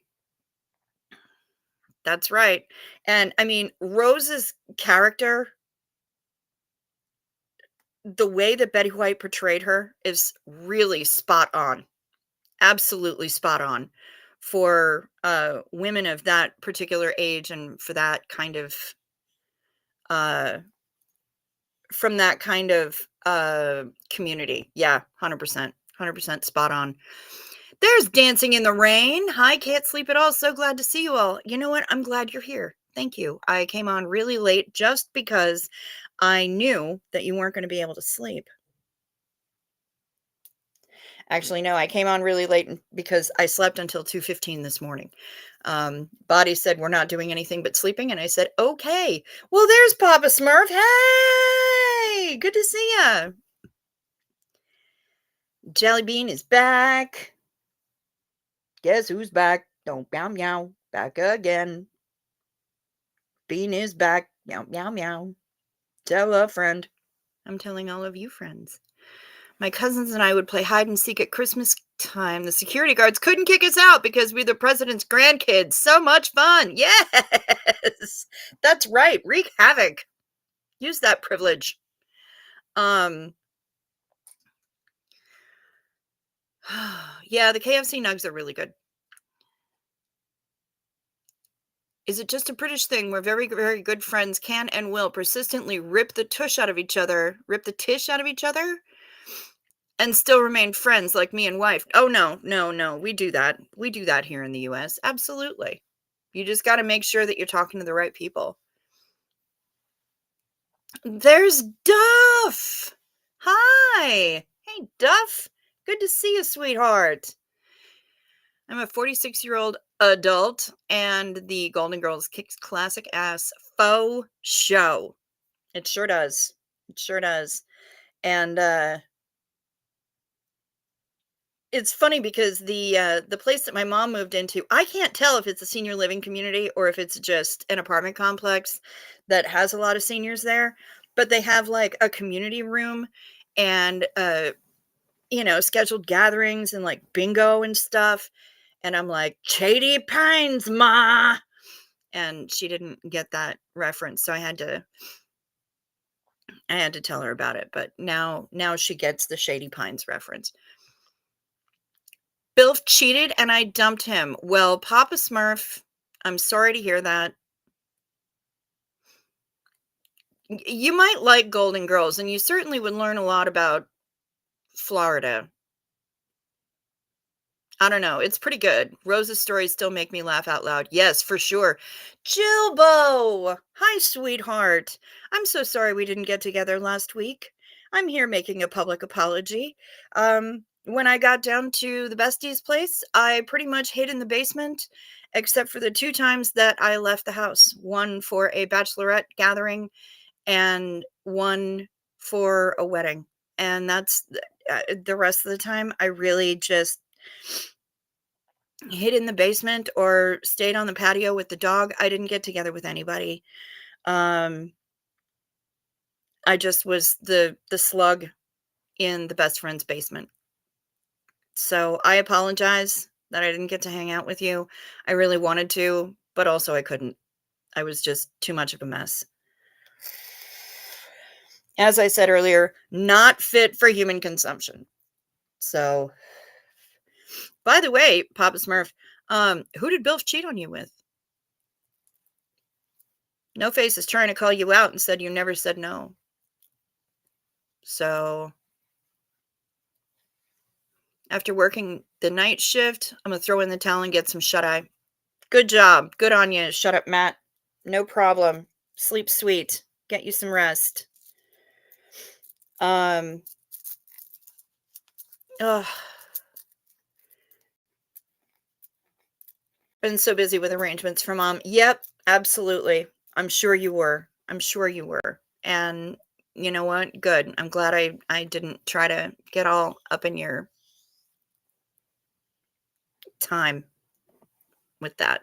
That's right. And I mean, Rose's character, the way that Betty White portrayed her is really spot on. Absolutely spot on for women of that particular age and for that kind of uh from that kind of community. Yeah, 100% spot on. There's Dancing in the Rain. Hi, can't sleep at all. So glad to see you all. You know what? I'm glad you're here. Thank you. I came on really late just because I knew that you weren't going to be able to sleep. Actually, no, I came on really late because I slept until 2:15 this morning. Body said, we're not doing anything but sleeping. And I said, okay. Well, there's Papa Smurf. Hey, good to see ya. Jelly Bean is back. Guess who's back? Don't meow meow. Back again. Bean is back. Meow meow meow. Tell a friend. I'm telling all of you friends. My cousins and I would play hide and seek at Christmas time. The security guards couldn't kick us out because we're the president's grandkids. So much fun. Yes. That's right. Wreak havoc. Use that privilege. Yeah, the KFC nugs are really good. Is it just a British thing where very, very good friends can and will persistently rip the tish out of each other, and still remain friends like me and wife? Oh, no. We do that. We do that here in the US. Absolutely. You just got to make sure that you're talking to the right people. There's Duff. Hi. Hey, Duff. Good to see you, sweetheart. I'm a 46-year-old adult, and the Golden Girls kicks classic ass faux show. It sure does. It sure does. And it's funny because the place that my mom moved into, I can't tell if it's a senior living community or if it's just an apartment complex that has a lot of seniors there, but they have like a community room and scheduled gatherings and like bingo and stuff. And I'm like, Shady Pines, ma. And she didn't get that reference, so I had to tell her about it. But now she gets the Shady Pines reference. Bill cheated and I dumped him. Well, Papa Smurf, I'm sorry to hear that. You might like Golden Girls, and you certainly would learn a lot about Florida. I don't know, it's pretty good. Rose's stories still make me laugh out loud. Yes, for sure. Jilbo! Hi, sweetheart. I'm so sorry we didn't get together last week. I'm here making a public apology. When I got down to the bestie's place, I pretty much hid in the basement, except for the 2 times that I left the house. One for a bachelorette gathering and one for a wedding. And that's the rest of the time, I really just hid in the basement or stayed on the patio with the dog. I didn't get together with anybody. Um, I just was the slug in the best friend's basement. So I apologize that I didn't get to hang out with you. I really wanted to, but also I couldn't. I was just too much of a mess. As I said earlier, not fit for human consumption. So, by the way, Papa Smurf, who did Bilf cheat on you with? No Face is trying to call you out and said you never said no. So, after working the night shift, I'm gonna throw in the towel and get some shut eye. Good job. Good on you. Shut up, Matt. No problem. Sleep sweet. Get you some rest. Um, ugh. Been so busy with arrangements for mom. Yep, absolutely. I'm sure you were. I'm sure you were. And you know what? Good. I'm glad I didn't try to get all up in your time with that,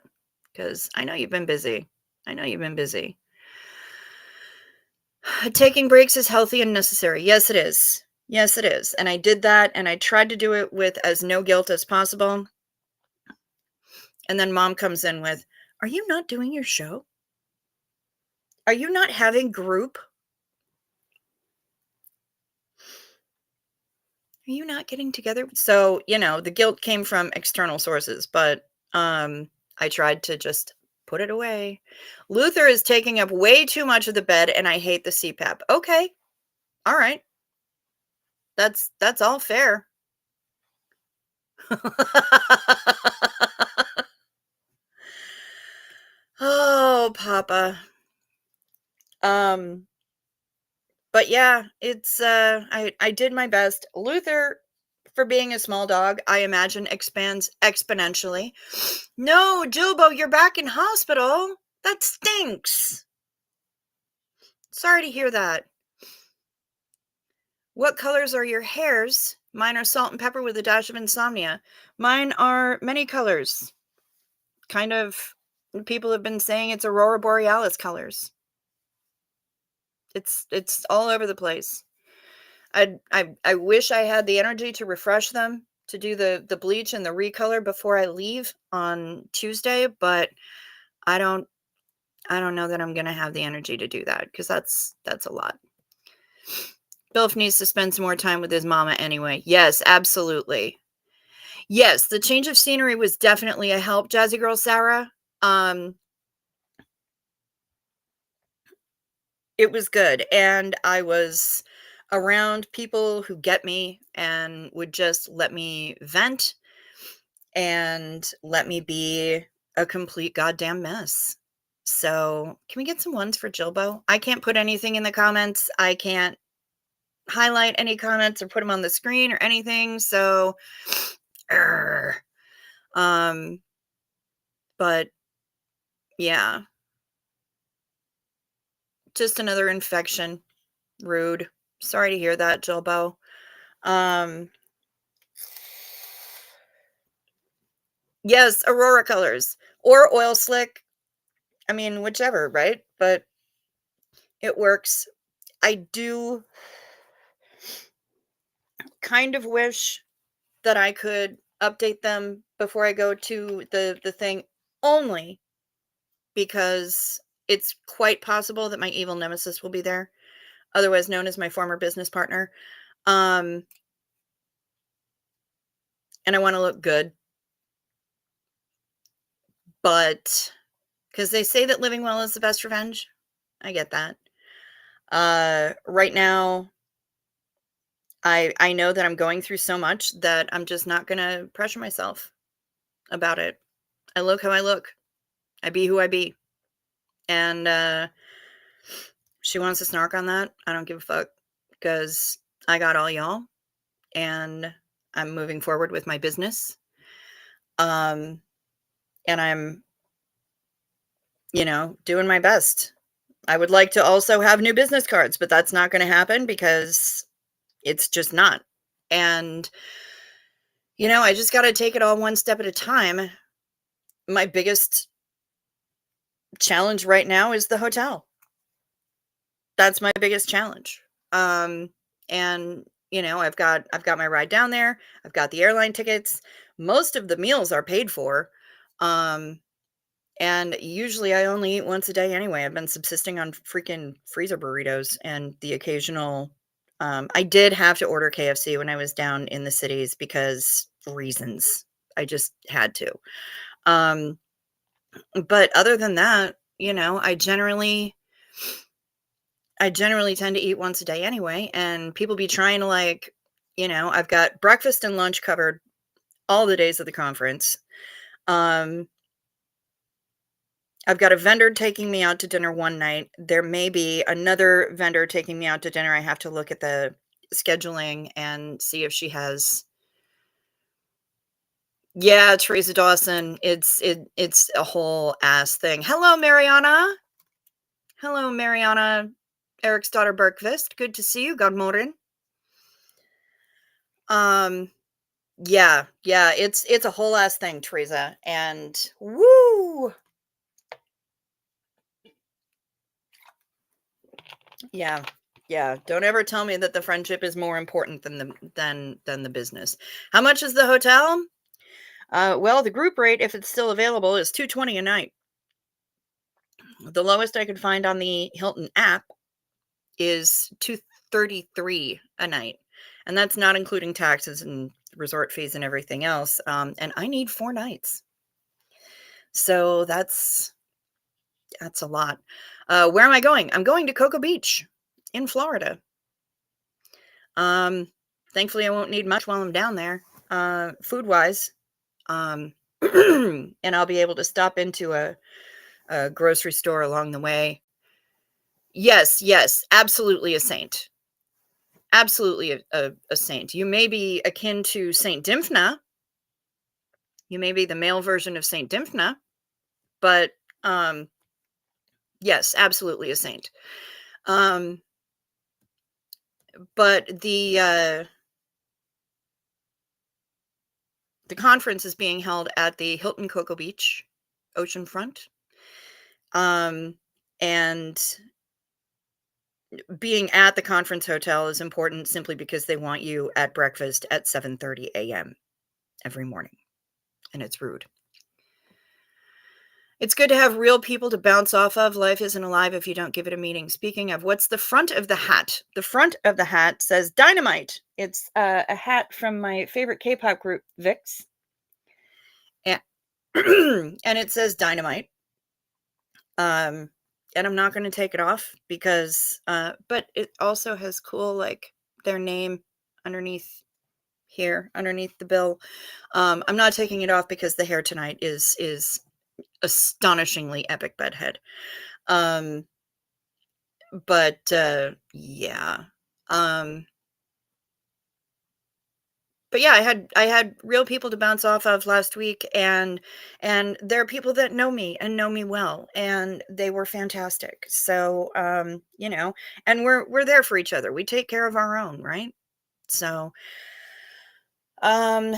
because I know you've been busy. I know you've been busy. Taking breaks is healthy and necessary. Yes, it is. Yes, it is. And I did that, and I tried to do it with as no guilt as possible. And then mom comes in with, "Are you not doing your show? Are you not having group? Are you not getting together?" So, the guilt came from external sources, but I tried to just put it away. Luther is taking up way too much of the bed, and I hate the CPAP. Okay. All right. That's all fair. Oh, Papa. Um, but yeah, it's I did my best. Luther, for being a small dog, I imagine expands exponentially. No, Jilbo, you're back in hospital. That stinks. Sorry to hear that. What colors are your hairs? Mine are salt and pepper with a dash of insomnia. Mine are many colors. Kind of, people have been saying it's aurora borealis colors. It's all over the place. I wish I had the energy to refresh them, to do the bleach and the recolor before I leave on Tuesday, but I don't I don't know that I'm gonna have the energy to do that, because that's a lot. Bilf needs to spend some more time with his mama anyway. Yes, absolutely. Yes, the change of scenery was definitely a help, Jazzy Girl Sarah. Um, it was good, and I was around people who get me and would just let me vent and let me be a complete goddamn mess. So, can we get some ones for Jilbo? I can't put anything in the comments. I can't highlight any comments or put them on the screen or anything. So, err. um, but yeah, just another infection. Rude. Sorry to hear that, Jilbo. Um, yes, Aurora colors or oil slick. I mean, whichever, right? But it works. I do kind of wish that I could update them before I go to the thing, only because it's quite possible that my evil nemesis will be there, otherwise known as my former business partner. Um, and I want to look good, but because they say that living well is the best revenge. I get that. Right now, I know that I'm going through so much that I'm just not gonna pressure myself about it. I look how I look. I be who I be. And she wants to snark on that. I don't give a fuck because I got all y'all and I'm moving forward with my business. And I'm, doing my best. I would like to also have new business cards, but that's not going to happen because it's just not. And, I just got to take it all one step at a time. My biggest challenge right now is the hotel. That's my biggest challenge. And I've got my ride down there. I've got the airline tickets. Most of the meals are paid for. Um, and usually I only eat once a day anyway. I've been subsisting on freaking freezer burritos and the occasional. I did have to order KFC when I was down in the cities because reasons. I just had to. Um, but other than that, I generally tend to eat once a day anyway, and people be trying to I've got breakfast and lunch covered all the days of the conference. Um, I've got a vendor taking me out to dinner one night. There may be another vendor taking me out to dinner. I have to look at the scheduling and see if she has. Yeah, Teresa Dawson. It's a whole ass thing. Hello, Mariana. Hello, Mariana. Eric's daughter Bergqvist. Good to see you. God morgen. Yeah, it's a whole ass thing, Teresa. And woo! Yeah. Yeah, don't ever tell me that the friendship is more important than the business. How much is the hotel? Well, the group rate, if it's still available, is $220 a night. The lowest I could find on the Hilton app is $233 a night. And that's not including taxes and resort fees and everything else. And I need 4 nights. So that's a lot. Where am I going? I'm going to Cocoa Beach in Florida. Thankfully, I won't need much while I'm down there, food-wise. And I'll be able to stop into a grocery store along the way. Yes, absolutely a saint. Absolutely a saint. You may be akin to Saint Dymphna. You may be the male version of Saint Dymphna, but yes, absolutely a saint. But the conference is being held at the Hilton Cocoa Beach oceanfront. And being at the conference hotel is important simply because they want you at breakfast at 7:30 a.m. every morning, and it's rude. It's good to have real people to bounce off of. Life isn't alive if you don't give it a meaning. Speaking of, what's the front of the hat? The front of the hat says Dynamite. It's a hat from my favorite K-pop group, VIX. And, and it says Dynamite. And I'm not going to take it off because, but it also has cool, their name underneath here, underneath the bill. I'm not taking it off because the hair tonight is astonishingly epic bedhead. But yeah. But yeah, I had real people to bounce off of last week, and there are people that know me and know me well, and they were fantastic. So, and we're there for each other. We take care of our own, right? So, and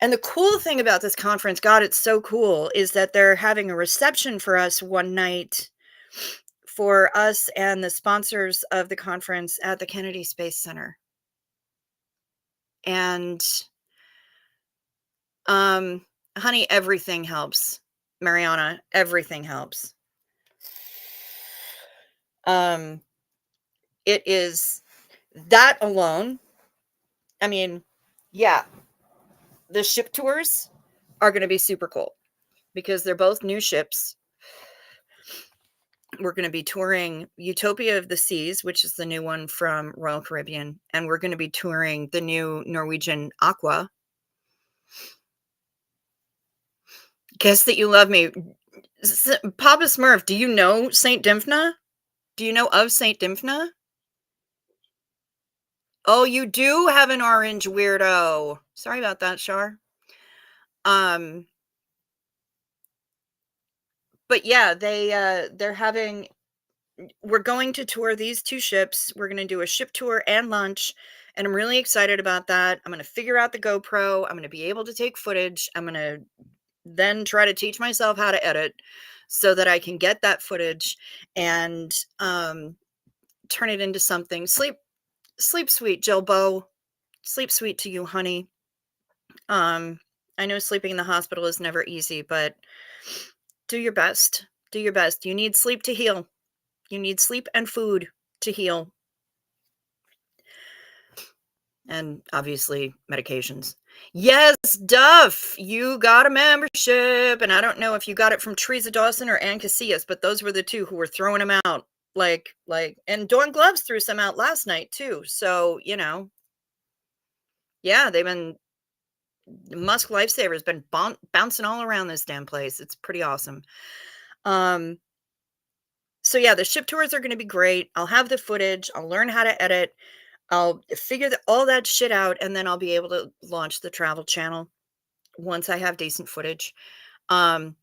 the cool thing about this conference, God, it's so cool, is that they're having a reception for us one night for us and the sponsors of the conference at the Kennedy Space Center. And honey, everything helps. Mariana, everything helps. It is that alone. I mean, yeah, the ship tours are going to be super cool because they're both new ships. we're going to be touring Utopia of the Seas, which is the new one from Royal Caribbean, and we're going to be touring the new Norwegian Aqua. Guess that you love me. Papa Smurf, do you know St. Dymphna? Do you know of St. Dymphna? Oh, you do have an orange weirdo. Sorry about that, Shar. But yeah, they're having we're going to tour these two ships. We're going to do a ship tour and lunch, and I'm really excited about that. I'm going to figure out the GoPro. I'm going to be able to take footage. I'm going to then try to teach myself how to edit so that I can get that footage and turn it into something. Sleep sweet, Jill Bow. Sleep sweet to you, honey. I know sleeping in the hospital is never easy, but do your best. Do your best. You need sleep to heal. You need sleep and food to heal. And obviously medications. Yes, Duff, you got a membership. And I don't know if you got it from Teresa Dawson or Ann Casillas, but those were the two who were throwing them out. And Dawn Gloves threw some out last night too. So, yeah, Musk Lifesaver's been bouncing all around this damn place. It's pretty awesome. So yeah, the ship tours are going to be great. I'll have the footage. I'll learn how to edit. I'll figure all that shit out, and then I'll be able to launch the travel channel once I have decent footage. But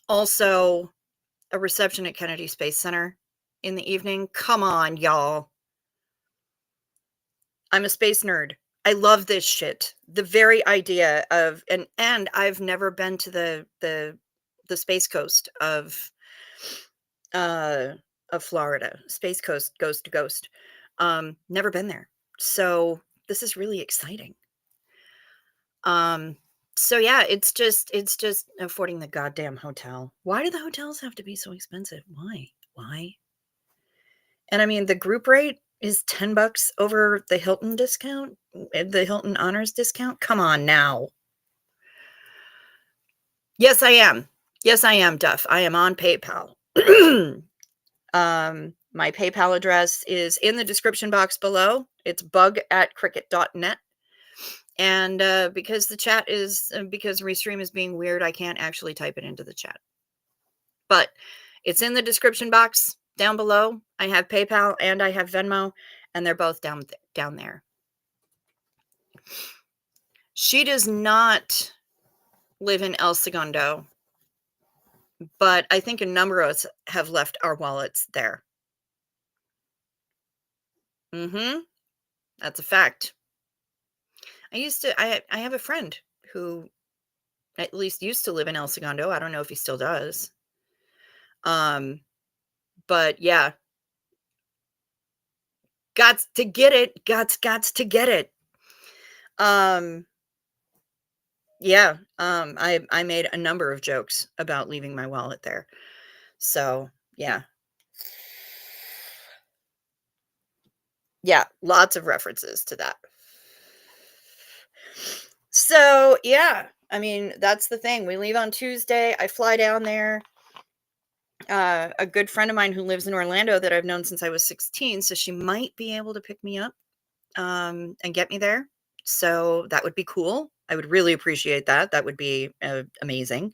also a reception at Kennedy Space Center in the evening. Come on, y'all. I'm a space nerd. I love this shit. The very idea of and I've never been to the Space Coast of Florida. Space Coast, Coast to Ghost. Never been there. So this is really exciting. So yeah, it's just affording the goddamn hotel. Why do the hotels have to be so expensive? Why? And I mean, the group rate is $10 over the Hilton discount, the Hilton Honors discount. Come on now. Yes, I am. Yes, I am, Duff. I am on PayPal. My PayPal address is in the description box below. It's bug@cricket.net. And because Restream is being weird, I can't actually type it into the chat. But it's in the description box down below. I have PayPal and I have Venmo, and they're both down there. She does not live in El Segundo, but I think a number of us have left our wallets there. That's a fact. I have a friend who at least used to live in El Segundo. I don't know if he still does. But yeah. Gots to get it. Gots to get it. Yeah. I made a number of jokes about leaving my wallet there. So yeah. Yeah, lots of references to that. So yeah, I mean, that's the thing. We leave on Tuesday. I fly down there. A good friend of mine who lives in Orlando that I've known since I was 16, so she might be able to pick me up and get me there. So that would be cool. I would really appreciate that. That would be amazing.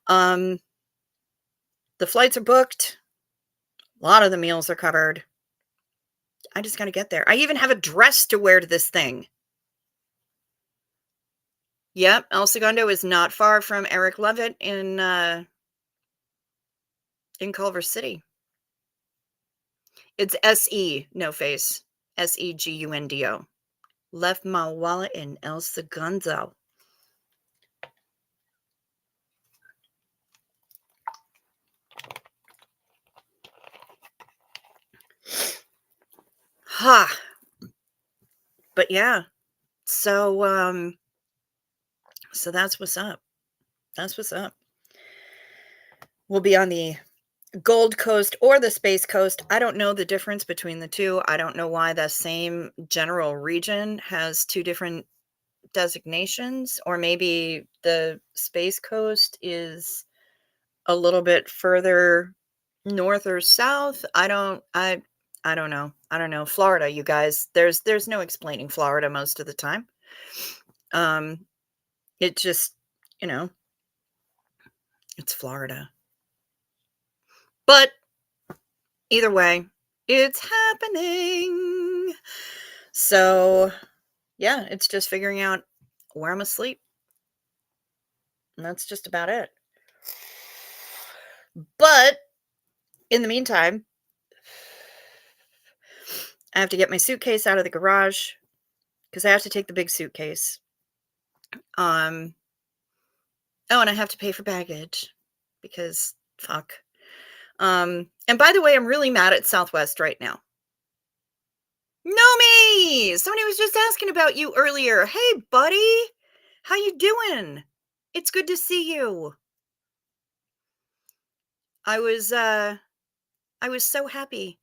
The flights are booked. A lot of the meals are covered. I just got to get there. I even have a dress to wear to this thing. Yep, El Segundo is not far from Eric Lovett in Culver City. It's S-E, no face. Segundo. Left my wallet in El Segundo. Ha. But yeah. So so that's what's up. That's what's up. We'll be on the Gold Coast or the Space Coast. I don't know the difference between the two. I don't know why the same general region has two different designations, or maybe the Space Coast is a little bit further north or south. I don't know. I don't know. Florida, you guys. There's no explaining Florida most of the time. Um, it just, you know, it's Florida. But either way, it's happening. So, yeah, it's just figuring out where I'm asleep. And that's just about it. But in the meantime, I have to get my suitcase out of the garage because I have to take the big suitcase. Um, oh, and I have to pay for baggage because fuck. And by the way, I'm really mad at Southwest right now. No me! Somebody was just asking about you earlier. Hey, buddy, how you doing? It's good to see you. I was so happy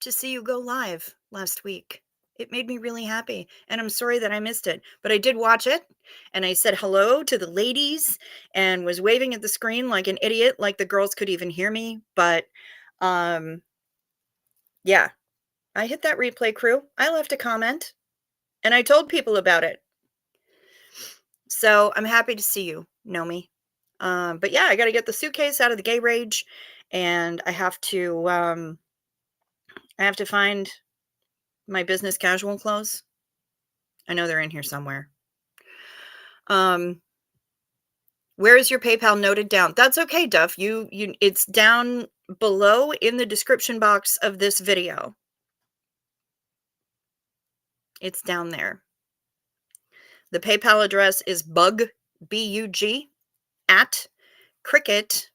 to see you go live last week. It made me really happy, and I'm sorry that I missed it, but I did watch it, and I said hello to the ladies and was waving at the screen like an idiot, like the girls could even hear me, but, yeah, I hit that replay crew. I left a comment, and I told people about it. So, I'm happy to see you, Nomi. But yeah, I gotta get the suitcase out of the gay rage, and I have to find my business casual clothes. I know they're in here somewhere. Where is your PayPal noted down? That's okay, Duff. It's down below in the description box of this video. It's down there. The PayPal address is bug, B-U-G, at cricket,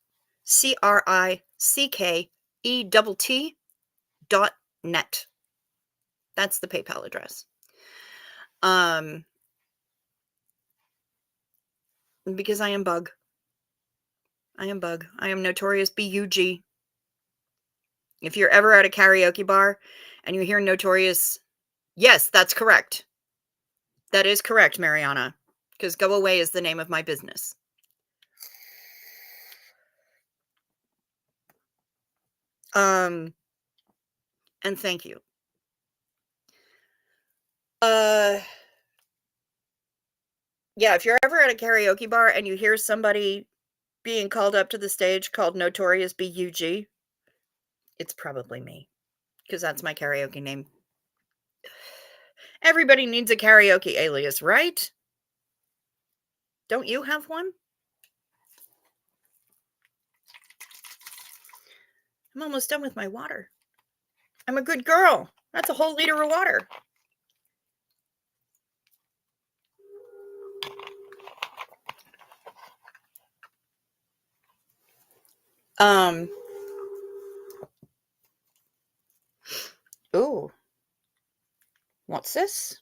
CRICKETT.net. That's the PayPal address. Because I am bug. I am bug. I am notorious B-U-G. If you're ever at a karaoke bar and you hear notorious, yes, that's correct. That is correct, Mariana, because Go Away is the name of my business. And thank you. Yeah, if you're ever at a karaoke bar and you hear somebody being called up to the stage called Notorious B.U.G., it's probably me, because that's my karaoke name. Everybody needs a karaoke alias, right? Don't you have one? I'm almost done with my water. I'm a good girl. That's a whole liter of water. Ooh. What's this?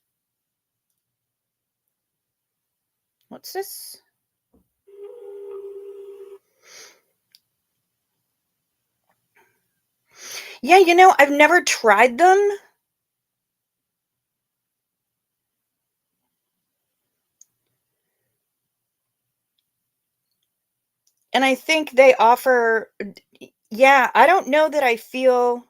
What's this? Yeah, I've never tried them. And I think they offer, yeah, I don't know that I feel.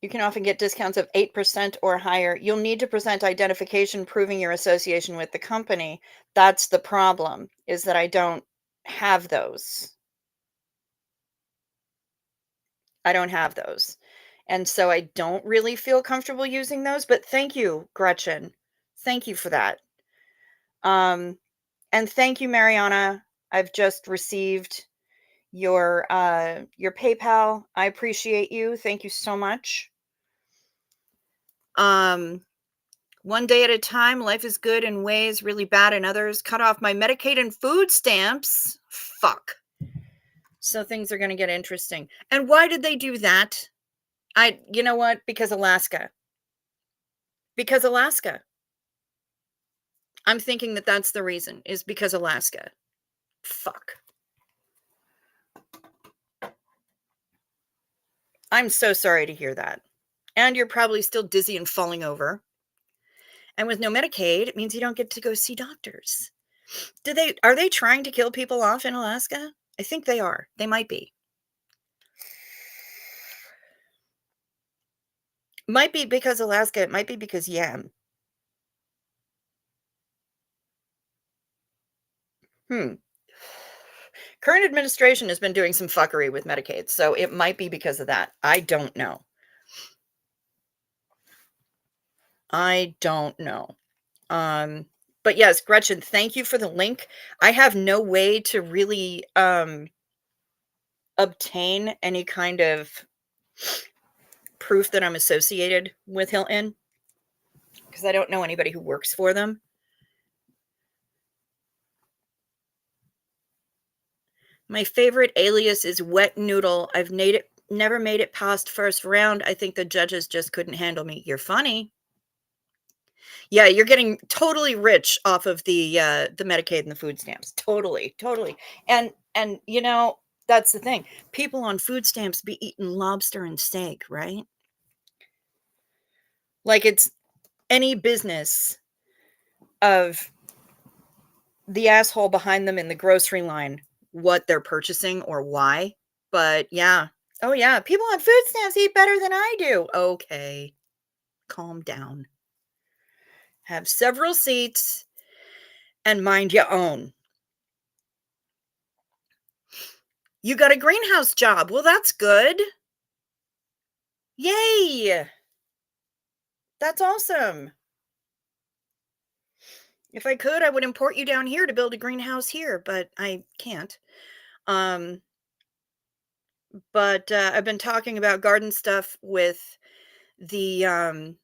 You can often get discounts of 8% or higher. You'll need to present identification proving your association with the company. That's the problem, is that I don't have those. I don't have those. And so I don't really feel comfortable using those, but thank you, Gretchen. Thank you for that. And thank you, Mariana. I've just received your PayPal. I appreciate you. Thank you so much. One day at a time. Life is good in ways, really bad in others. Cut off my Medicaid and food stamps. Fuck. So things are going to get interesting. And why did they do that? You know what? Because Alaska. Because Alaska. I'm thinking that that's the reason, is because Alaska. Fuck. I'm so sorry to hear that. And you're probably still dizzy and falling over. And with no Medicaid, it means you don't get to go see doctors. Are they trying to kill people off in Alaska? I think they are. They might be. Might be because Alaska, it might be because yam. Hmm. Current administration has been doing some fuckery with Medicaid, so it might be because of that. I don't know. I don't know. But yes, Gretchen, thank you for the link. I have no way to really obtain any kind of proof that I'm associated with Hilton because I don't know anybody who works for them. My favorite alias is Wet Noodle. Never made it past first round. I think the judges just couldn't handle me. You're funny. Yeah, you're getting totally rich off of the Medicaid and the food stamps. Totally, totally. And you know, that's the thing. People on food stamps be eating lobster and steak, right? Like it's any business of the asshole behind them in the grocery line what they're purchasing or why. But yeah. Oh yeah, people on food stamps eat better than I do. Okay. Calm down. Have several seats and mind your own. You got a greenhouse job. Well, that's good. Yay! That's awesome. If I could, I would import you down here to build a greenhouse here, but I can't. Um, but I've been talking about garden stuff the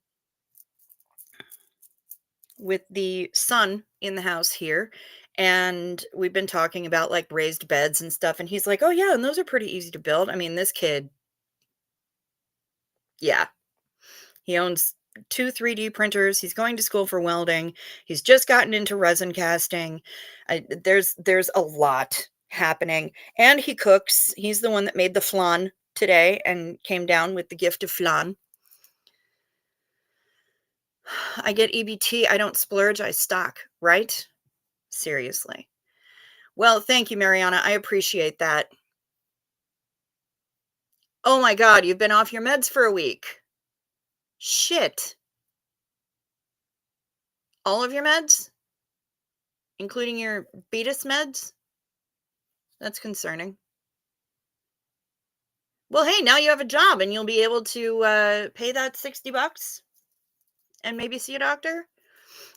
with the son in the house here, and we've been talking about like raised beds and stuff, and he's like, "Oh yeah, and those are pretty easy to build." I mean, this kid, yeah, he owns 2 3D printers. He's going to school for welding. He's just gotten into resin casting. There's a lot happening, and he cooks. He's the one that made the flan today and came down with the gift of flan. I get EBT. I don't splurge. I stock, right? Seriously. Well, thank you, Mariana. I appreciate that. Oh my God, you've been off your meds for a week. Shit. All of your meds? Including your Betis meds? That's concerning. Well, hey, now you have a job and you'll be able to pay that $60 and maybe see a doctor.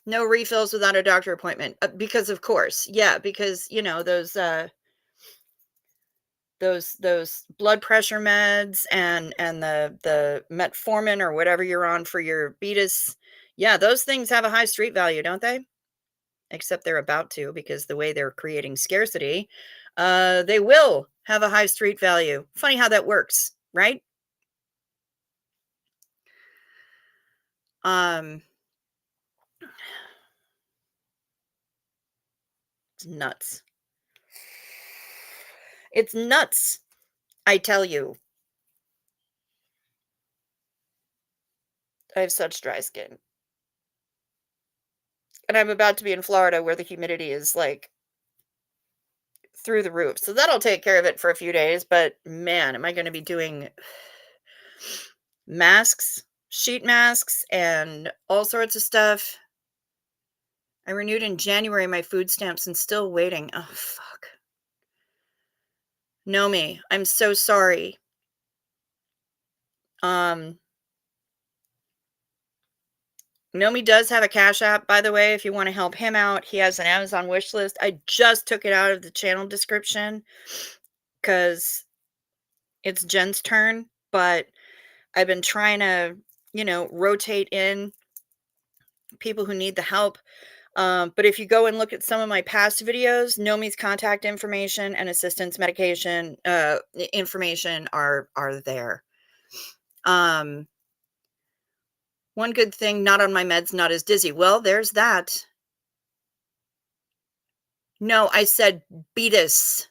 No refills without a doctor appointment because, of course, yeah, because you know those blood pressure meds and the metformin or whatever you're on for your Betis. Yeah, those things have a high street value, don't they? Except they're about to because the way they're creating scarcity, they will have a high street value. Funny how that works, right? Um, it's nuts. It's nuts, I tell you. I have such dry skin. And I'm about to be in Florida where the humidity is like through the roof. So that'll take care of it for a few days. But man, am I going to be doing masks, sheet masks, and all sorts of stuff. I renewed in January my food stamps and still waiting. Oh, fuck. Nomi, I'm so sorry. Nomi does have a Cash App, by the way, if you want to help him out. He has an Amazon wish list. I just took it out of the channel description because it's Jen's turn, but I've been trying to, rotate in people who need the help. But if you go and look at some of my past videos, Nomi's contact information and assistance medication information are there. One good thing, not on my meds, not as dizzy. Well, there's that. No, I said Betis.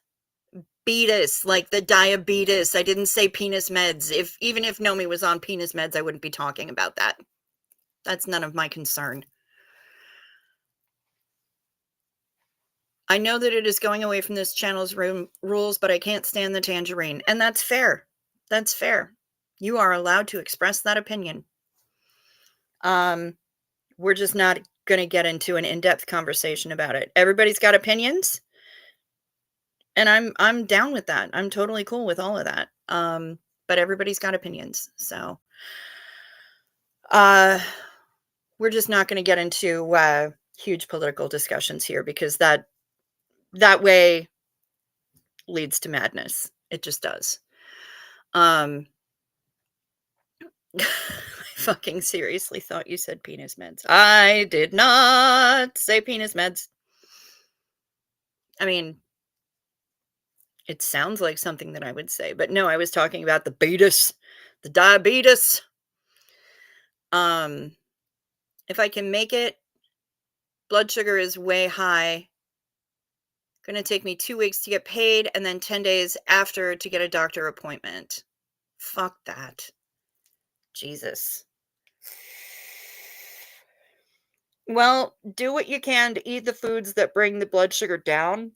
Betis, like the diabetes. I didn't say penis meds. Even if Nomi was on penis meds, I wouldn't be talking about that. That's none of my concern. I know that it is going away from this channel's rules, but I can't stand the tangerine. And that's fair. That's fair. You are allowed to express that opinion. We're just not going to get into an in-depth conversation about it. Everybody's got opinions, and I'm down with that. I'm totally cool with all of that. But everybody's got opinions. So we're just not going to get into huge political discussions here, because that way leads to madness. It just does. I fucking seriously thought you said penis meds. I did not say penis meds. I mean, it sounds like something that I would say, but no, I was talking about the betas, the diabetes. If I can make it, blood sugar is way high. Gonna take me 2 weeks to get paid, and then 10 days after to get a doctor appointment. Fuck that. Jesus. Well, do what you can to eat the foods that bring the blood sugar down.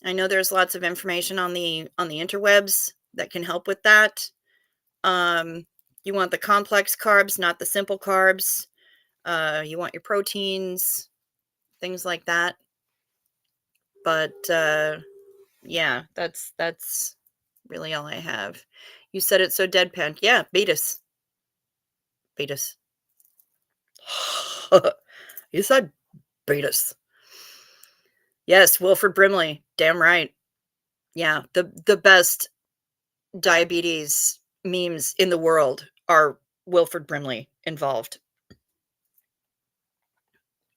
I know there's lots of information on the interwebs that can help with that. You want the complex carbs, not the simple carbs. You want your proteins, things like that. But yeah, that's really all I have. You said it so deadpan. Yeah, betas. Betas. You said betas. Yes, Wilford Brimley. Damn right. Yeah, the best diabetes memes in the world are Wilford Brimley involved,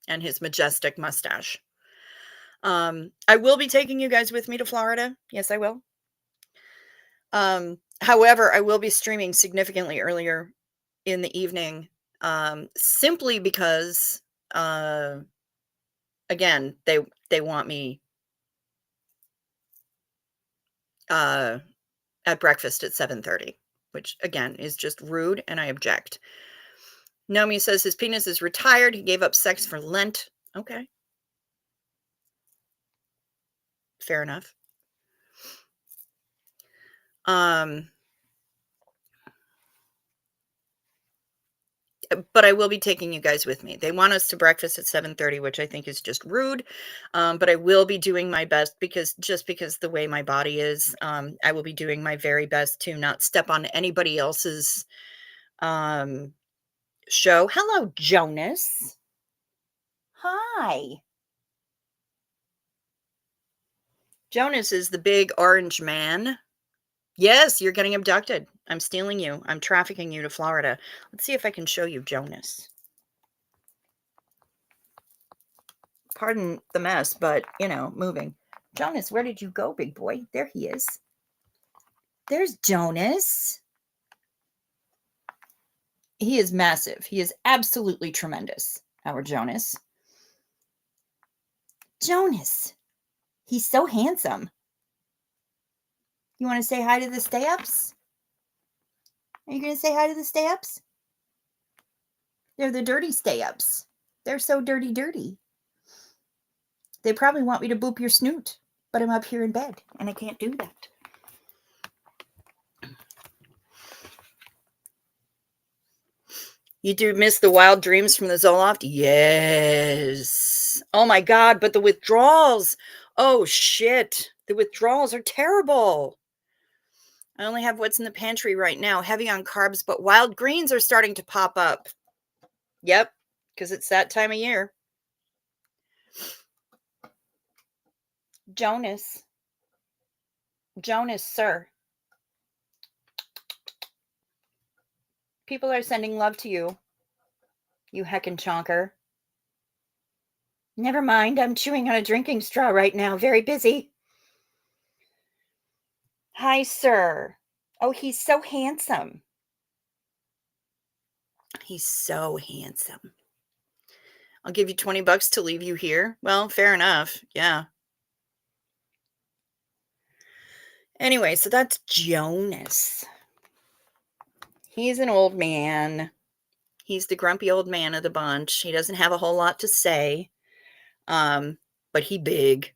and his majestic mustache. I will be taking you guys with me to Florida. Yes, I will. However, I will be streaming significantly earlier in the evening, simply because, again, they want me at breakfast at 7:30, which again is just rude, and I object. Nomi says his penis is retired. He gave up sex for Lent. Okay. Fair enough. But I will be taking you guys with me. They want us to breakfast at 7:30, which I think is just rude. But I will be doing my best, because the way my body is, I will be doing my very best to not step on anybody else's show. Hello, Jonas. Hi. Jonas is the big orange man. Yes, you're getting abducted. I'm stealing you. I'm trafficking you to Florida. Let's see if I can show you Jonas. Pardon the mess, but, moving. Jonas, where did you go, big boy? There he is. There's Jonas. He is massive. He is absolutely tremendous, our Jonas. Jonas. He's so handsome. You want to say hi to the stay-ups? Are you going to say hi to the stay-ups? They're the dirty stay-ups. They're so dirty. They probably want me to boop your snoot, but I'm up here in bed, and I can't do that. You do miss the wild dreams from the Zoloft? Yes. Oh my God, but the withdrawals. Oh shit. The withdrawals are terrible. I only have what's in the pantry right now, heavy on carbs, but wild greens are starting to pop up. Yep, because it's that time of year. Jonas, sir. People are sending love to you, you heckin' chonker. Never mind, I'm chewing on a drinking straw right now. Very busy. Hi, sir. Oh, he's so handsome. He's so handsome. I'll give you $20 to leave you here. Well, fair enough. Yeah. Anyway, so that's Jonas. He's an old man. He's the grumpy old man of the bunch. He doesn't have a whole lot to say. But he big.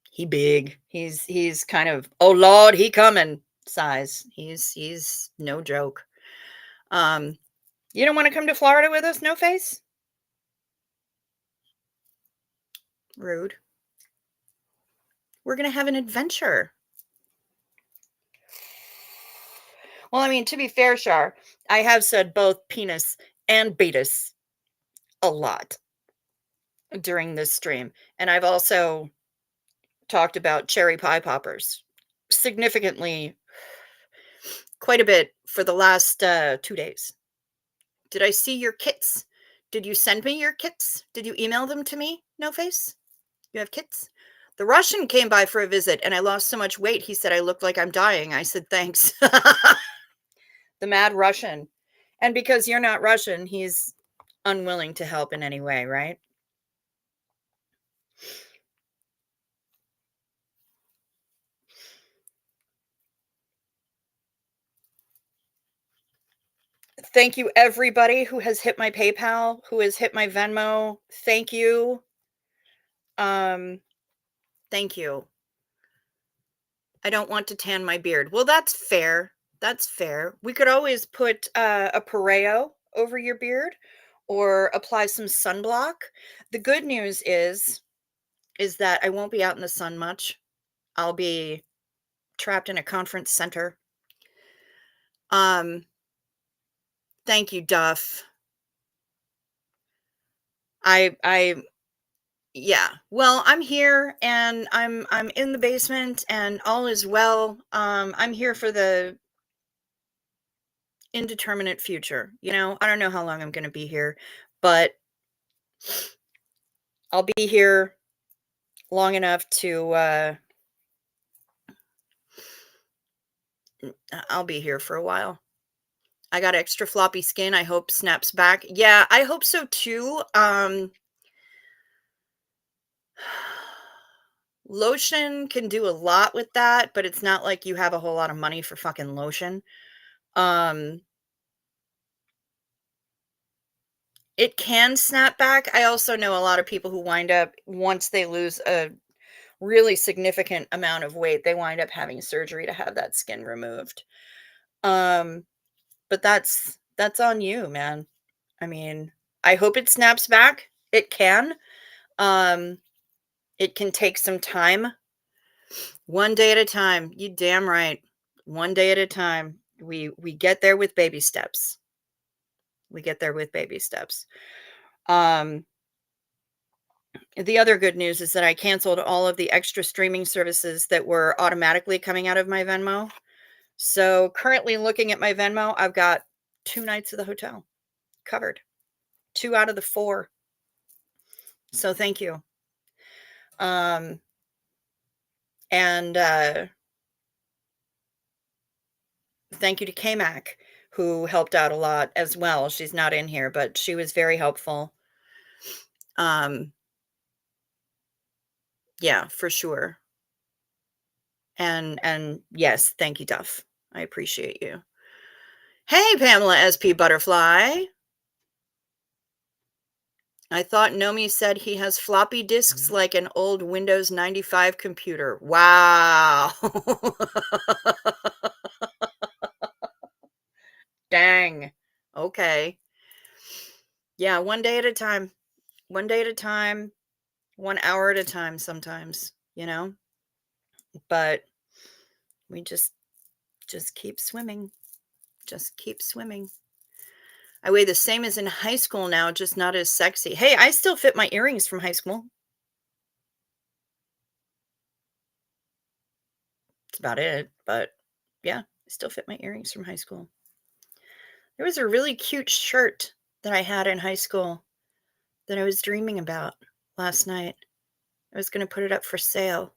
He big. He's kind of, "Oh Lord, he coming" size. He's no joke. Um, you don't wanna come to Florida with us, No Face? Rude. We're gonna have an adventure. Well, I mean, to be fair, Shar, I have said both penis and beatus a lot during this stream, and I've also talked about cherry pie poppers significantly, quite a bit for the last, 2 days. Did I see your kits? Did you send me your kits? Did you email them to me, No Face? You have kits? The Russian came by for a visit, and I lost so much weight, he said I looked like I'm dying. I said, "Thanks." The mad Russian. And because you're not Russian, he's unwilling to help in any way, right? Thank you, everybody who has hit my PayPal, who has hit my Venmo. Thank you. Um, thank you. I don't want to tan my beard. Well, that's fair. That's fair. We could always put a pareo over your beard or apply some sunblock. The good news is that I won't be out in the sun much. I'll be trapped in a conference center. Um, thank you, Duff. I yeah. Well, I'm here and I'm in the basement and all is well. I'm here for the indeterminate future. I don't know how long I'm going to be here, but I'll be here long enough to I'll be here for a while. I got extra floppy skin. I hope snaps back. Yeah, I hope so too. Lotion can do a lot with that, but it's not like you have a whole lot of money for fucking lotion. Um, it can snap back. I also know a lot of people who wind up, once they lose a really significant amount of weight, they wind up having surgery to have that skin removed. Um, but that's on you, man. I mean, I hope it snaps back. It can. Um, it can take some time. One day at a time. You damn right. One day at a time. We get there with baby steps. We get there with baby steps. Um, the other good news is that I canceled all of the extra streaming services that were automatically coming out of my Venmo. So currently looking at my Venmo, I've got 2 nights at the hotel covered. 2 out of the 4. So thank you. Um, and thank you to K-Mac, who helped out a lot as well. She's not in here, but she was very helpful. Yeah, for sure. And yes, thank you, Duff. I appreciate you. Hey, Pamela SP Butterfly. I thought Nomi said he has floppy disks like an old Windows 95 computer. Wow. Dang. Okay. Yeah, one day at a time. One day at a time. 1 hour at a time sometimes. But we just keep swimming. Just keep swimming. I weigh the same as in high school now, just not as sexy. Hey, I still fit my earrings from high school. That's about it, but yeah, I still fit my earrings from high school. There was a really cute shirt that I had in high school that I was dreaming about last night. I was going to put it up for sale,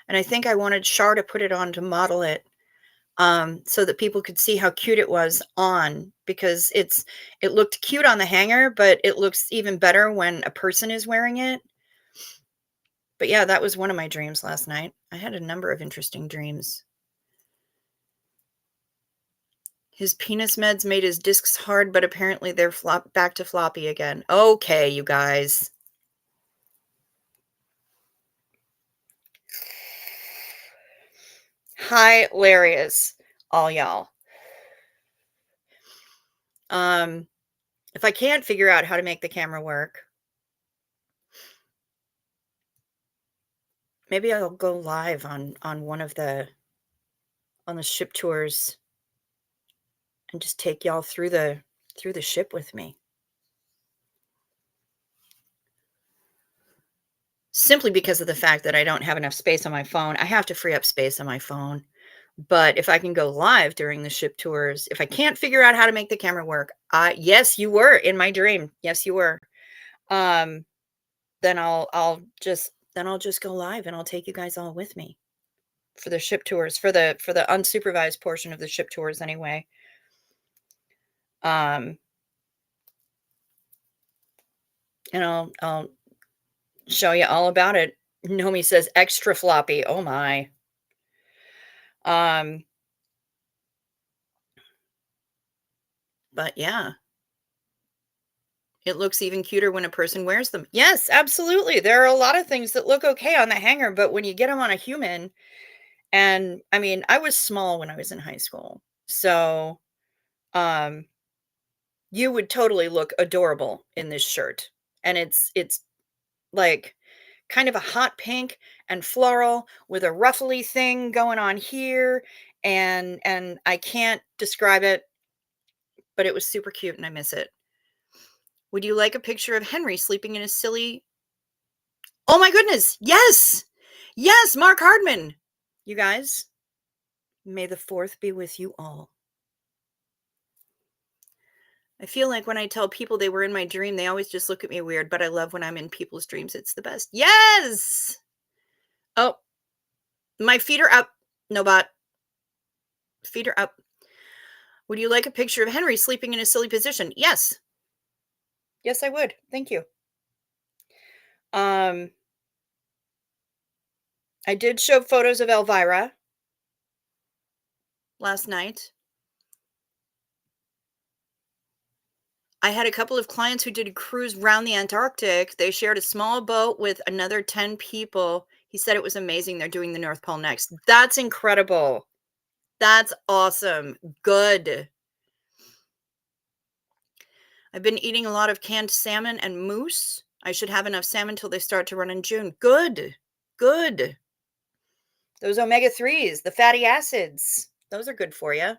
and I think I wanted Shar to put it on to model it, so that people could see how cute it was on, because it looked cute on the hanger, but it looks even better when a person is wearing it. But yeah, that was one of my dreams last night. I had a number of interesting dreams. His penis meds made his discs hard, but apparently they're back to floppy again. Okay, you guys. hilarious, all y'all. If I can't figure out how to make the camera work, maybe I'll go live on one of the on the ship tours and just take y'all through the ship with me. Simply because of the fact that I don't have enough space on my phone. I have to free up space on my phone. But if I can go live during the ship tours, if I can't figure out how to make the camera work, yes, you were in my dream. Yes, you were. Um, then I'll just go live and I'll take you guys all with me for the ship tours, for the unsupervised portion of the ship tours anyway. Um, and I'll show you all about it. Nomi says extra floppy. Oh my. Um, but yeah, it looks even cuter when a person wears them. Yes, absolutely. There are a lot of things that look okay on the hanger, but when you get them on a human, and I mean, I was small when I was in high school. So, um, you would totally look adorable in this shirt. And it's like kind of a hot pink and floral with a ruffly thing going on here, and I can't describe it, but it was super cute and I miss it. Would you like a picture of Henry sleeping in a silly? Oh my goodness. Yes. Yes, Mark Hardman. You guys, may the 4th be with you all. I feel like when I tell people they were in my dream, they always just look at me weird, but I love when I'm in people's dreams. It's the best. Yes. Oh, my feet are up. No bot. Feet are up. Would you like a picture of Henry sleeping in a silly position? Yes. Yes, I would. Thank you. Um, I did show photos of Elvira last night. I had a couple of clients who did a cruise around the Antarctic. They shared a small boat with another 10 people. He said it was amazing. They're doing the North Pole next. That's incredible. That's awesome. Good. I've been eating a lot of canned salmon and moose. I should have enough salmon till they start to run in June. Good. Good. Those omega-3s, the fatty acids, those are good for you.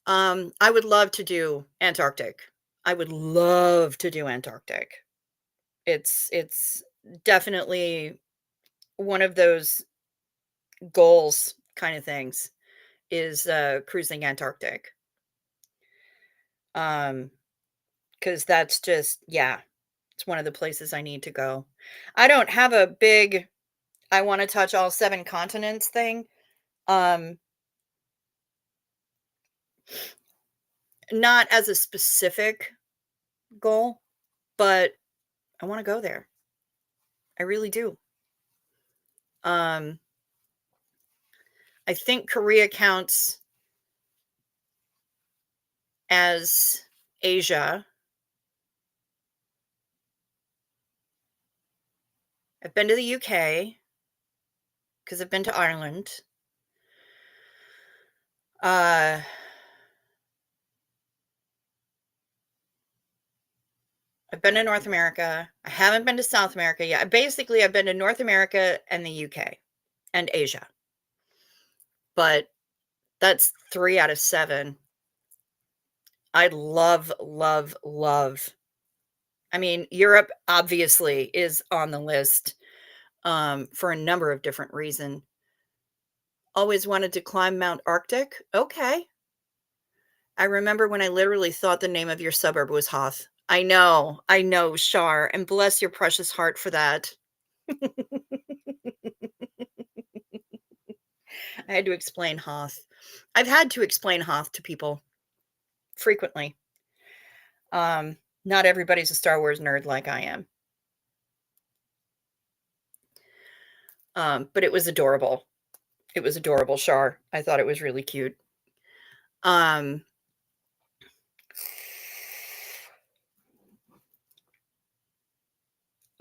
I would love to do Antarctic. I would love to do Antarctic. It's definitely one of those goals kind of things is cruising Antarctic. Because that's just, yeah, it's one of the places I need to go. I don't have a big I want to touch all 7 continents thing. Um, not as a specific goal, but I want to go there. I really do. Um, I think Korea counts as Asia. I've been to the UK because I've been to Ireland. Uh, I've been to North America. I haven't been to South America yet. Basically, I've been to North America and the UK and Asia. But that's 3 out of 7. I'd love, love, love. I mean, Europe obviously is on the list for a number of different reasons. Always wanted to climb Mount Arctic. Okay. I remember when I literally thought the name of your suburb was Hoth. I know, Shar, and bless your precious heart for that. I had to explain Hoth. I've had to explain Hoth to people frequently. Not everybody's a Star Wars nerd like I am. But it was adorable. It was adorable, Shar. I thought it was really cute. Um,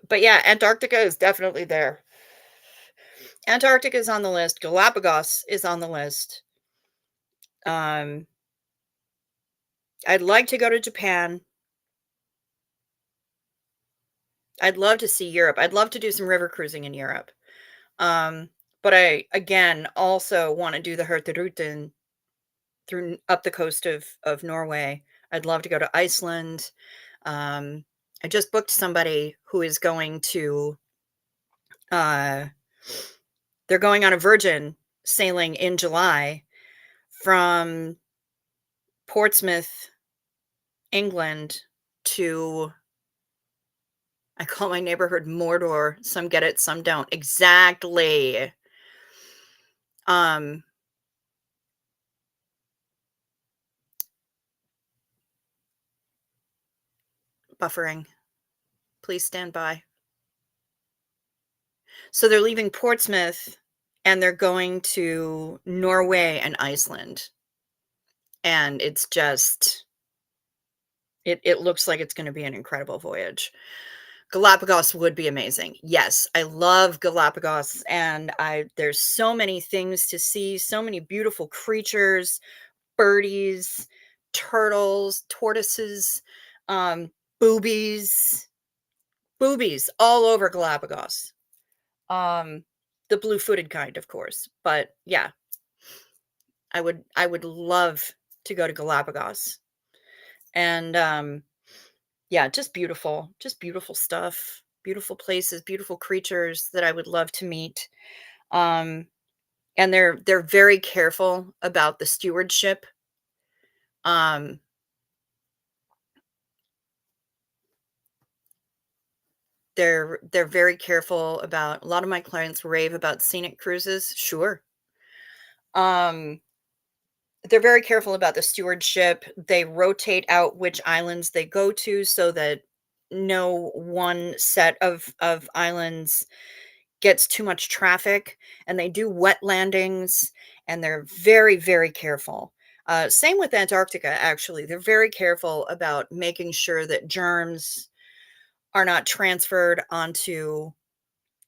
but yeah, Antarctica is definitely there. Antarctica is on the list. Galapagos is on the list. Um, I'd like to go to Japan. I'd love to see Europe. I'd love to do some river cruising in Europe. Um, but I again also want to do the Hurtigruten through up the coast of Norway. I'd love to go to Iceland. Um, I just booked somebody who is going to uh they're going on a Virgin sailing in July from Portsmouth, England to I call my neighborhood Mordor. Some get it, some don't. Exactly. Um, buffering. Please stand by. So they're leaving Portsmouth and they're going to Norway and Iceland. And it's just it looks like it's going to be an incredible voyage. Galapagos would be amazing. Yes, I love Galapagos and I there's so many things to see, so many beautiful creatures, birdies, turtles, tortoises, um, boobies, boobies all over Galapagos. Um, the blue-footed kind, of course, but yeah, I would love to go to Galapagos. And, yeah, just beautiful stuff, beautiful places, beautiful creatures that I would love to meet. Um, and they're very careful about the stewardship. Um, they're very careful about a lot of my clients rave about scenic cruises. Sure. Um, they're very careful about the stewardship. They rotate out which islands they go to so that no one set of islands gets too much traffic, and they do wet landings, and they're very, very careful. Same with Antarctica, actually. They're very careful about making sure that germs are not transferred onto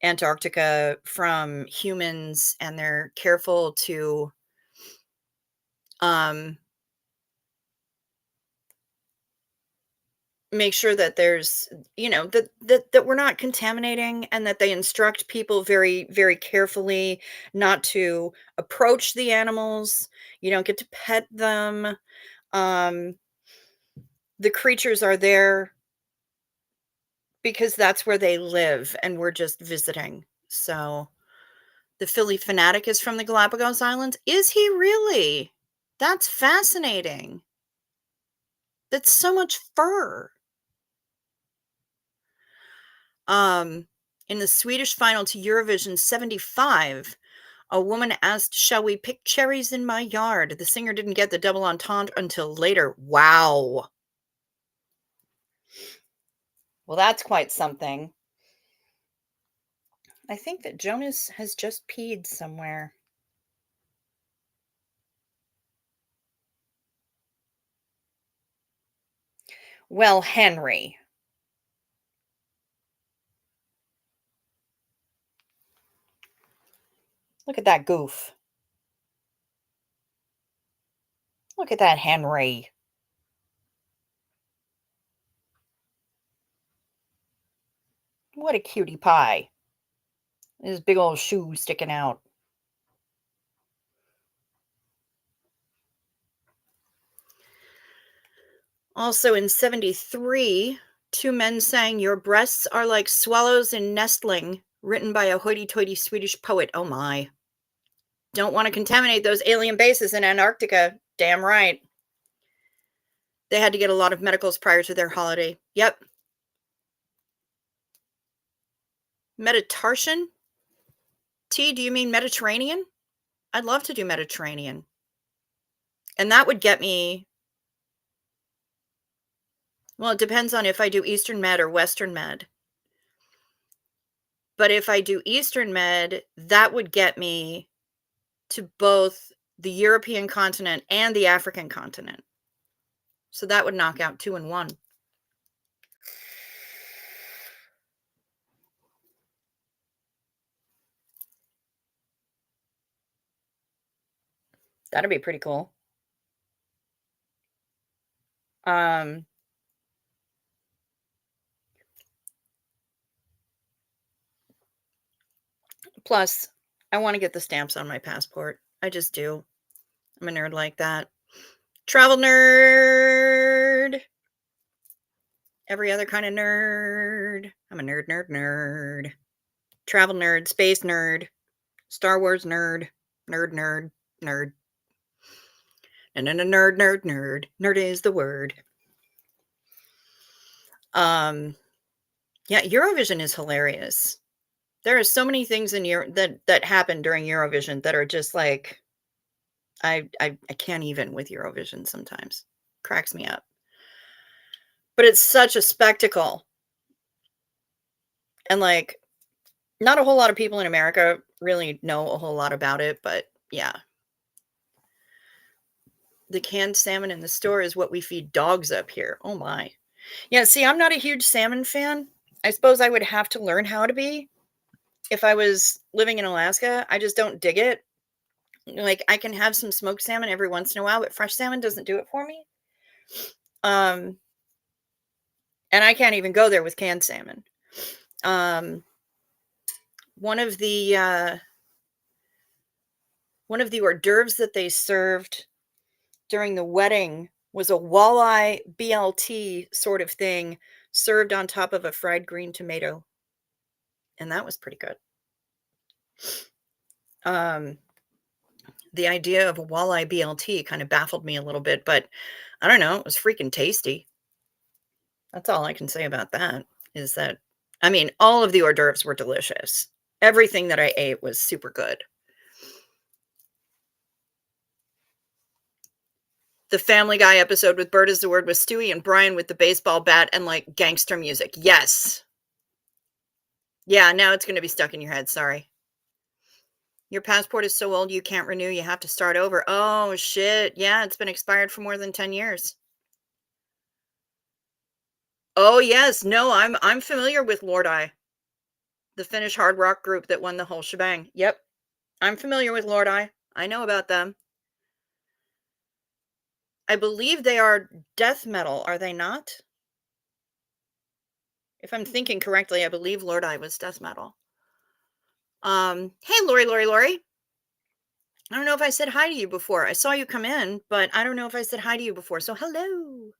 Antarctica from humans, and they're careful to um, make sure that there's that we're not contaminating, and that they instruct people very, very carefully not to approach the animals. You don't get to pet them. um the creatures are there because that's where they live and we're just visiting. So the Philly fanatic is from the Galapagos Islands. Is he really? That's fascinating. That's so much fur. In the Swedish final to Eurovision 75, a woman asked, "Shall we pick cherries in my yard?" The singer didn't get the double entendre until later. Wow. Well, that's quite something. I think that Jonas has just peed somewhere. Well, Henry, look at that goof. Look at that Henry. What a cutie pie. His big old shoe sticking out. Also in 73, two men sang "Your Breasts Are Like Swallows in Nestling," written by a hoity-toity Swedish poet. Oh my. Don't want to contaminate those alien bases in Antarctica. Damn right. They had to get a lot of medicals prior to their holiday. Yep. Meditartian? T, do you mean Mediterranean? I'd love to do Mediterranean. And that would get me, well, it depends on if I do Eastern Med or Western Med. But if I do Eastern Med, that would get me to both the European continent and the African continent. So that would knock out 2 in 1. That'd be pretty cool. Um, Plus, I wanna get the stamps on my passport. I just do. I'm a nerd like that. Travel nerd. Every other kind of nerd. I'm a nerd, nerd, nerd. Travel nerd, space nerd, Star Wars nerd, nerd, nerd, nerd. And then a nerd, nerd, nerd. Nerd is the word. Um, yeah, Eurovision is hilarious. There are so many things in that happen during Eurovision that are just like I can't even with Eurovision sometimes. Cracks me up. But it's such a spectacle. And like not a whole lot of people in America really know a whole lot about it, but yeah. The canned salmon in the store is what we feed dogs up here. Oh my. Yeah, see, I'm not a huge salmon fan. I suppose I would have to learn how to be if I was living in Alaska. I just don't dig it. Like I can have some smoked salmon every once in a while, but fresh salmon doesn't do it for me. Um, and I can't even go there with canned salmon. Um, one of the one of the hors d'oeuvres that they served during the wedding was a walleye BLT sort of thing served on top of a fried green tomato, and that was pretty good. Um, the idea of a walleye BLT kind of baffled me a little bit, but I don't know, it was freaking tasty. That's all I can say about that, is that I mean, all of the hors d'oeuvres were delicious. Everything that I ate was super good. The Family Guy episode with Bert is the word with Stewie and Brian with the baseball bat and, like, gangster music. Yes. Yeah, now it's gonna be stuck in your head, sorry. Your passport is so old you can't renew, you have to start over. Oh, shit. Yeah, it's been expired for more than 10 years. Oh, yes. No, I'm familiar with Lord I, the Finnish hard rock group that won the whole shebang. Yep. I'm familiar with Lord I know about them. I believe they are death metal, are they not? If I'm thinking correctly, I believe Lord I was death metal. Hey, Lori, Lori, Lori. I don't know if I said hi to you before. I saw you come in, but I don't know if I said hi to you before. So, hello.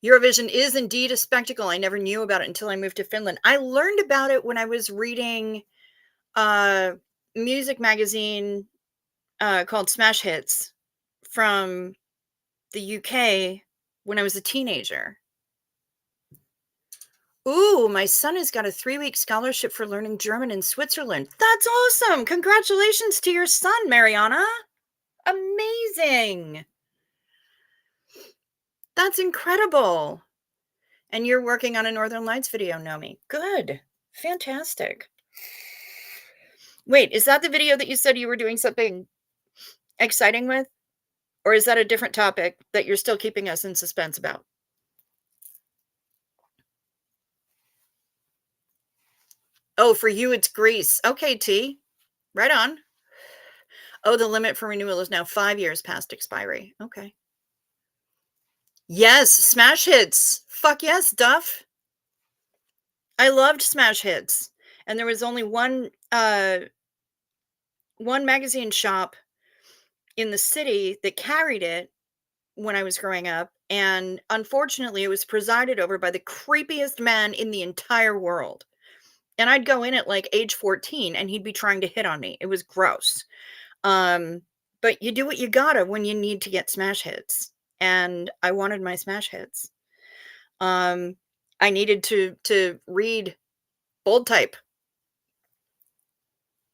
Eurovision is indeed a spectacle. I never knew about it until I moved to Finland. I learned about it when I was reading a music magazine called Smash Hits from the UK when I was a teenager. Ooh, my son has got a 3-week scholarship for learning German in Switzerland. That's awesome. Congratulations to your son, Mariana. Amazing. That's incredible. And you're working on a Northern Lights video, Nomi. Good. Fantastic. Wait, is that the video that you said you were doing something exciting with? Or is that a different topic that you're still keeping us in suspense about? Oh, for you, it's Greece. Okay, T. Right on. Oh, the limit for renewal is now 5 years past expiry. Okay. Yes, smash hits. Fuck yes, Duff. I loved smash hits. And there was only one magazine shop in the city that carried it when I was growing up, and unfortunately, it was presided over by the creepiest man in the entire world. And I'd go in at, like, age 14, and he'd be trying to hit on me. It was gross. Um, but you do what you gotta when you need to get smash hits, and I wanted my smash hits. Um, I needed to read bold type.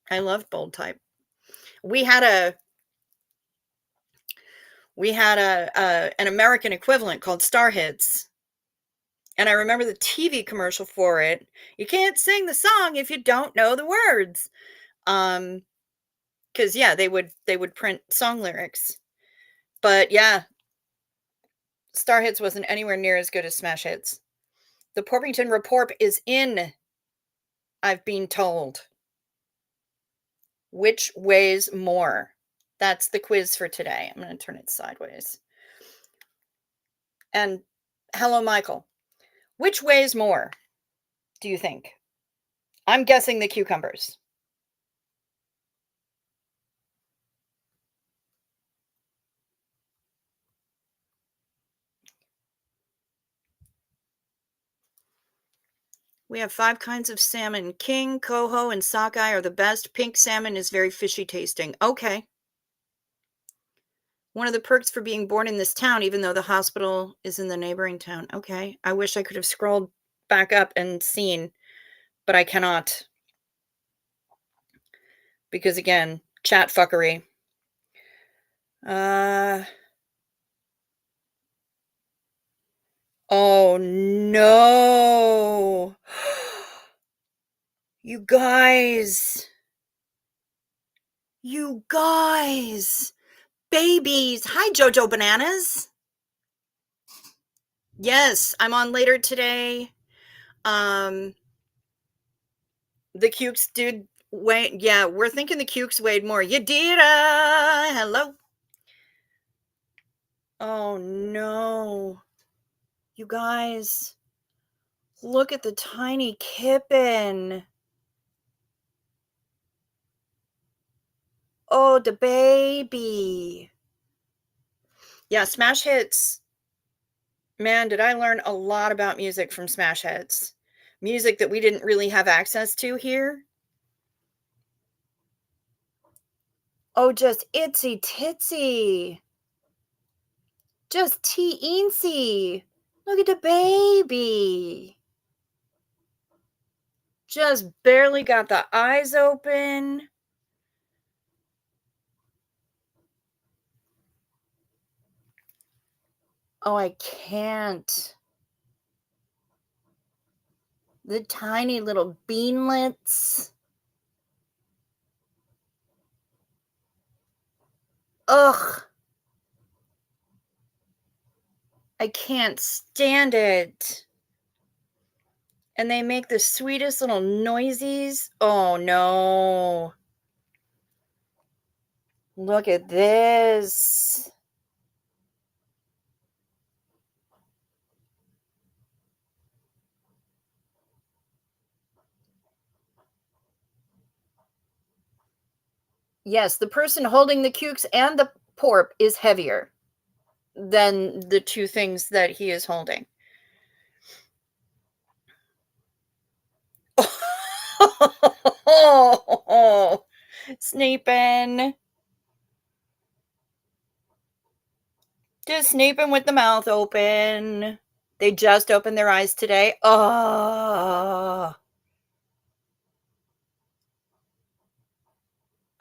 I loved bold type. We had a an American equivalent called Star Hits, and I remember the TV commercial for it. You can't sing the song if you don't know the words. Um, because yeah, they would print song lyrics. But yeah, Star Hits wasn't anywhere near as good as Smash Hits. The Porpington Report is in, I've been told. Which weighs more? That's the quiz for today. I'm going to turn it sideways. And hello, Michael. Which weighs more, do you think? I'm guessing the cucumbers. We have 5 kinds of salmon. King, coho, and sockeye are the best. Pink salmon is very fishy tasting. Okay. One of the perks for being born in this town, even though the hospital is in the neighboring town. Okay. I wish I could have scrolled back up and seen, but I cannot. Because again, chat fuckery. Oh no. You guys. You guys. Babies. Hi, Jojo Bananas. Yes, I'm on later today. The cukes did weigh, yeah, we're thinking the cukes weighed more. You did, hello. Oh no. You guys, look at the tiny kippen. Oh, the baby. Yeah, Smash Hits. Man, did I learn a lot about music from Smash Hits. Music that we didn't really have access to here. Oh, just itsy titsy. Just teensy. Look at the baby. Just barely got the eyes open. Oh, I can't. The tiny little beanlets. Ugh. I can't stand it. And they make the sweetest little noisies. Oh no. Look at this. Yes, the person holding the cukes and the porp is heavier than the two things that he is holding. Oh, Sneaping. Just Sneaping with the mouth open. They just opened their eyes today. Oh,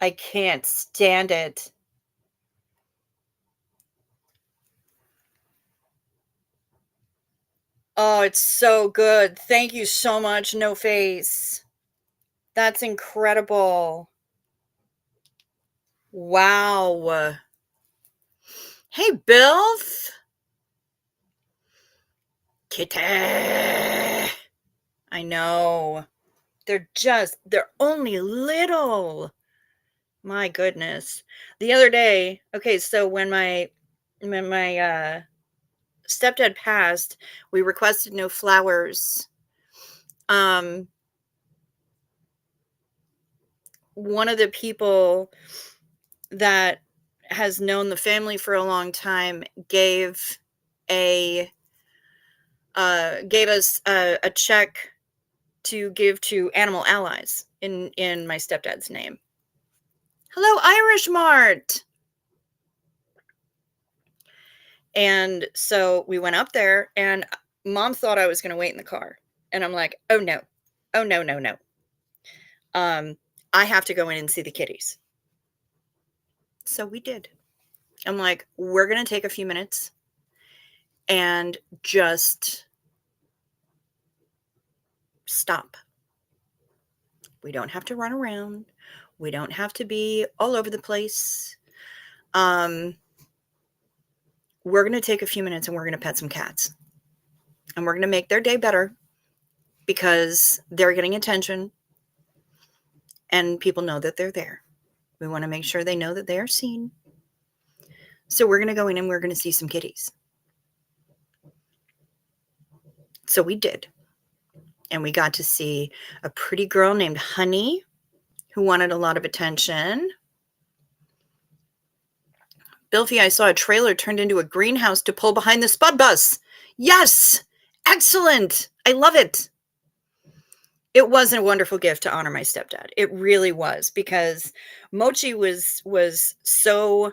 I can't stand it. Oh, it's so good. Thank you so much, No Face. That's incredible. Wow. Hey, Bilf. Kitty. I know. They're only little. My goodness. The other day, okay, so when my stepdad passed, we requested no flowers. Um, one of the people that has known the family for a long time gave a gave us a check to give to Animal Allies in my stepdad's name. Hello, Irish Mart. And so we went up there, and Mom thought I was going to wait in the car, and I'm like, oh no, oh no, no, no. I have to go in and see the kitties. So we did. I'm like, we're going to take a few minutes and just stop. We don't have to run around. We don't have to be all over the place. We're going to take a few minutes and we're going to pet some cats. And we're going to make their day better because they're getting attention and people know that they're there. We want to make sure they know that they are seen. So we're going to go in and we're going to see some kitties. So we did. And we got to see a pretty girl named Honey who wanted a lot of attention. Bilfy, I saw a trailer turned into a greenhouse to pull behind the Spud Bus. Yes! Excellent! I love it. It was a wonderful gift to honor my stepdad. It really was, because Mochi was so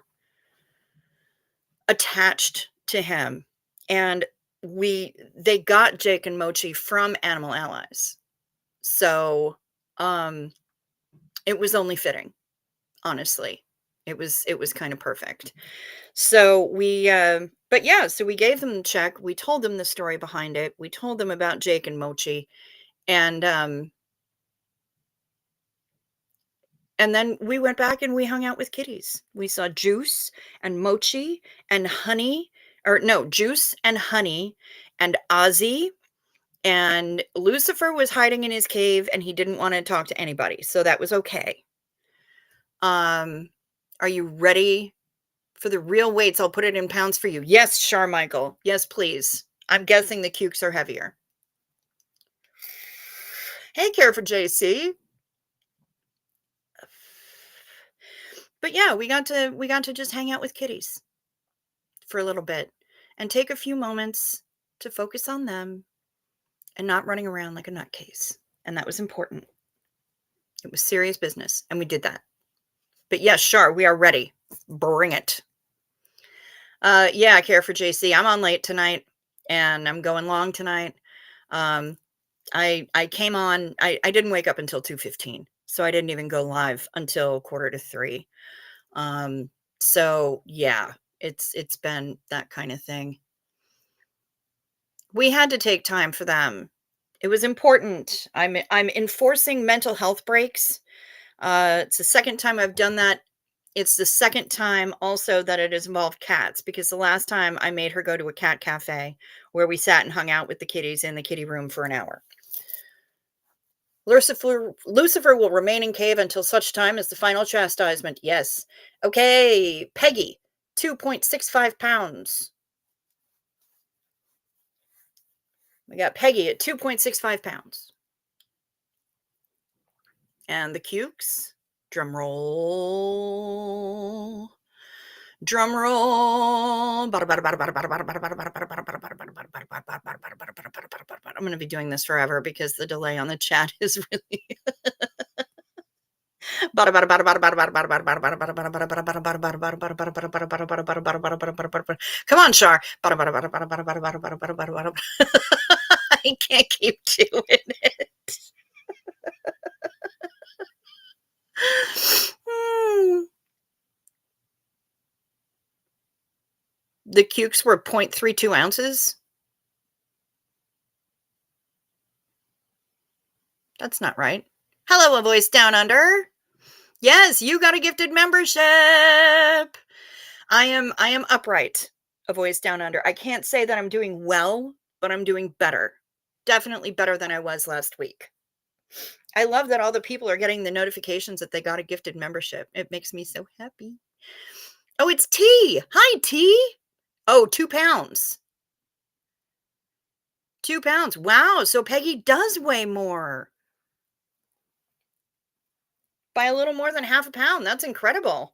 attached to him, and they got Jake and Mochi from Animal Allies. So it was only fitting, honestly. It was kind of perfect. So but yeah, so we gave them the check. We told them the story behind it. We told them about Jake and Mochi, and then we went back and we hung out with kitties. We saw Juice and Mochi and Honey, or no, Juice and Honey and Ozzy, and Lucifer was hiding in his cave and he didn't want to talk to anybody. So that was okay. Are you ready for the real weights? I'll put it in pounds for you. Yes, Charmichael. Yes, please. I'm guessing the cukes are heavier. Hey, Care for JC. But yeah, we got to just hang out with kitties for a little bit and take a few moments to focus on them and not running around like a nutcase. And that was important. It was serious business, and we did that. But yes, Char, we are ready. Bring it. Yeah, Care for JC. I'm on late tonight, and I'm going long tonight. I came on. I didn't wake up until 2:15, so I didn't even go live until 2:45. So yeah, it's been that kind of thing. We had to take time for them. It was important. I'm enforcing mental health breaks. It's the second time I've done that. It's the second time also that it has involved cats, because the last time I made her go to a cat cafe where we sat and hung out with the kitties in the kitty room for an hour. Lucifer will remain in cave until such time as the final chastisement. Yes. Okay, Peggy, 2.65 pounds. We got Peggy at 2.65 pounds. And the cukes, drum roll. Drum roll. I'm going to be doing this forever because the delay on the chat is really. Come on, Char. I can't keep doing it. The cukes were 0.32 ounces. That's not right. Hello, A Voice Down Under. Yes, you got a gifted membership. I am upright. A Voice Down Under. I can't say that I'm doing well, but I'm doing better. Definitely better than I was last week. I love that all the people are getting the notifications that they got a gifted membership. It makes me so happy. Oh, it's T. Hi, T. Oh, 2 pounds. 2 pounds. Wow. So Peggy does weigh more. By a little more than half a pound. That's incredible.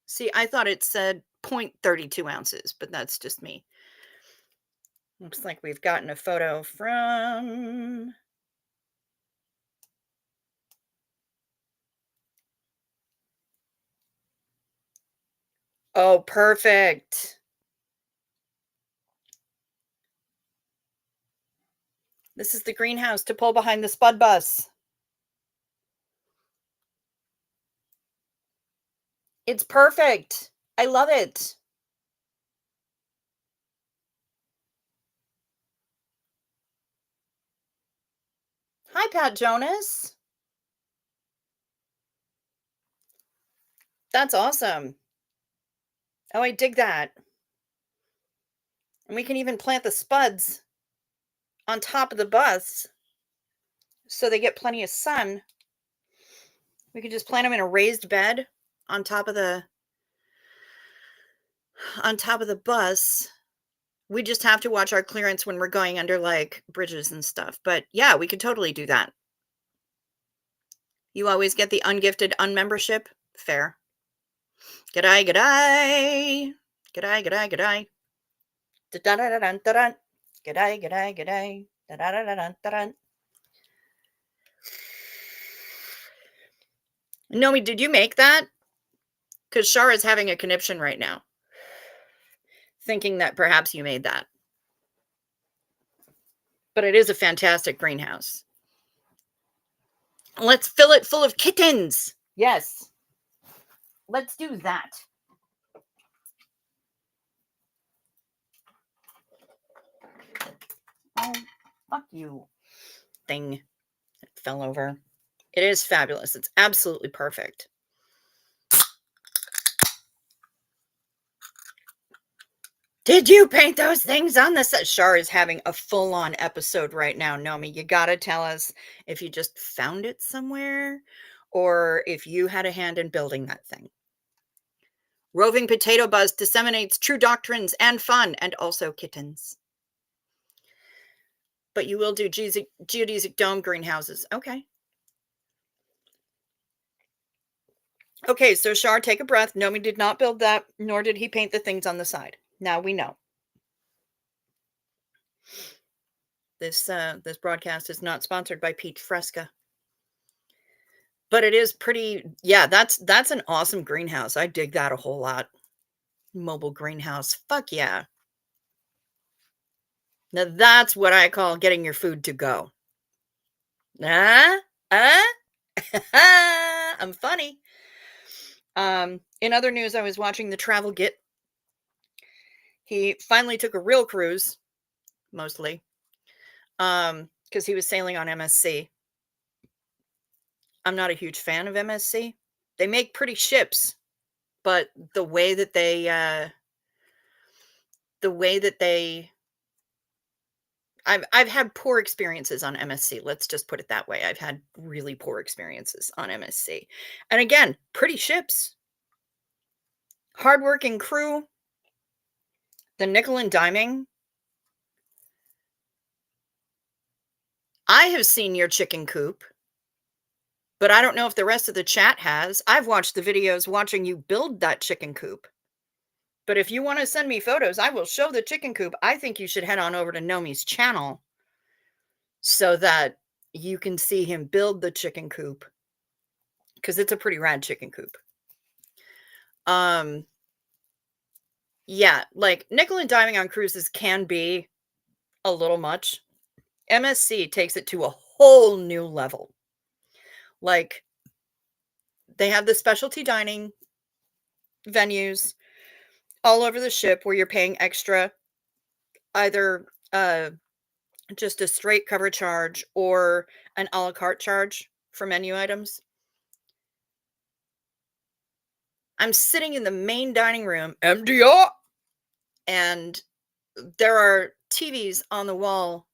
See, I thought it said 0.32 ounces, but that's just me. Looks like we've gotten a photo from... Oh, perfect. This is the greenhouse to pull behind the Spud Bus. It's perfect. I love it. Hi, Pat Jonas. That's awesome. Oh, I dig that. And we can even plant the spuds on top of the bus so they get plenty of sun We could just plant them in a raised bed on top of the bus. We just have to watch our clearance when we're going under, like, bridges and stuff, but, yeah, we could totally do that. You always get the ungifted unmembership? Fair. G'day, g'day. G'day, g'day, g'day. Da-da-da-da-dun-da-dun. G'day, g'day, g'day. Da-da-da-da-dun-da-dun. Nomi, did you make that? Because Shar is having a conniption right now, thinking that perhaps you made that. But it is a fantastic greenhouse. Let's fill it full of kittens. Yes. Let's do that. Oh, fuck you. Thing. It fell over. It is fabulous. It's absolutely perfect. Did you paint those things on the set? Shar is having a full-on episode right now, Nomi. You gotta tell us if you just found it somewhere or if you had a hand in building that thing. Roving potato buzz disseminates true doctrines and fun, and also kittens. But you will do geodesic dome greenhouses. Okay. Okay, so Shar, take a breath. Nomi did not build that, nor did he paint the things on the side. Now we know. This broadcast is not sponsored by Peach Fresca. But it is pretty, yeah, that's an awesome greenhouse. I dig that a whole lot. Mobile greenhouse. Fuck yeah. Now that's what I call getting your food to go. I'm funny. In other news, I was watching the Travel Git. He finally took a real cruise, mostly, because he was sailing on MSC. I'm not a huge fan of MSC. They make pretty ships, but the way that they I've had poor experiences on MSC. Let's just put it that way. I've had really poor experiences on MSC. And again, pretty ships. Hardworking crew. The nickel and diming. I have seen your chicken coop, but I don't know if the rest of the chat has. I've watched the videos watching you build that chicken coop. But if you want to send me photos, I will show the chicken coop. I think you should head on over to Nomi's channel so that you can see him build the chicken coop, because it's a pretty rad chicken coop. Yeah, like nickel and diming on cruises can be a little much. MSC takes it to a whole new level. Like, they have the specialty dining venues all over the ship where you're paying extra, either just a straight cover charge or an a la carte charge for menu items. I'm sitting in the main dining room, MDR, and there are TVs on the wall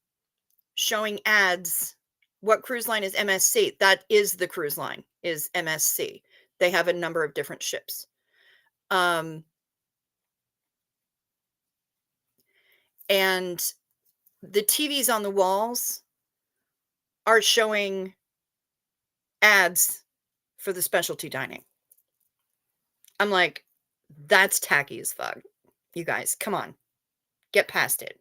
showing ads. What cruise line is MSC? That is the cruise line, is MSC. They have a number of different ships. And the TVs on the walls are showing ads for the specialty dining. I'm like, that's tacky as fuck. You guys, come on. Get past it.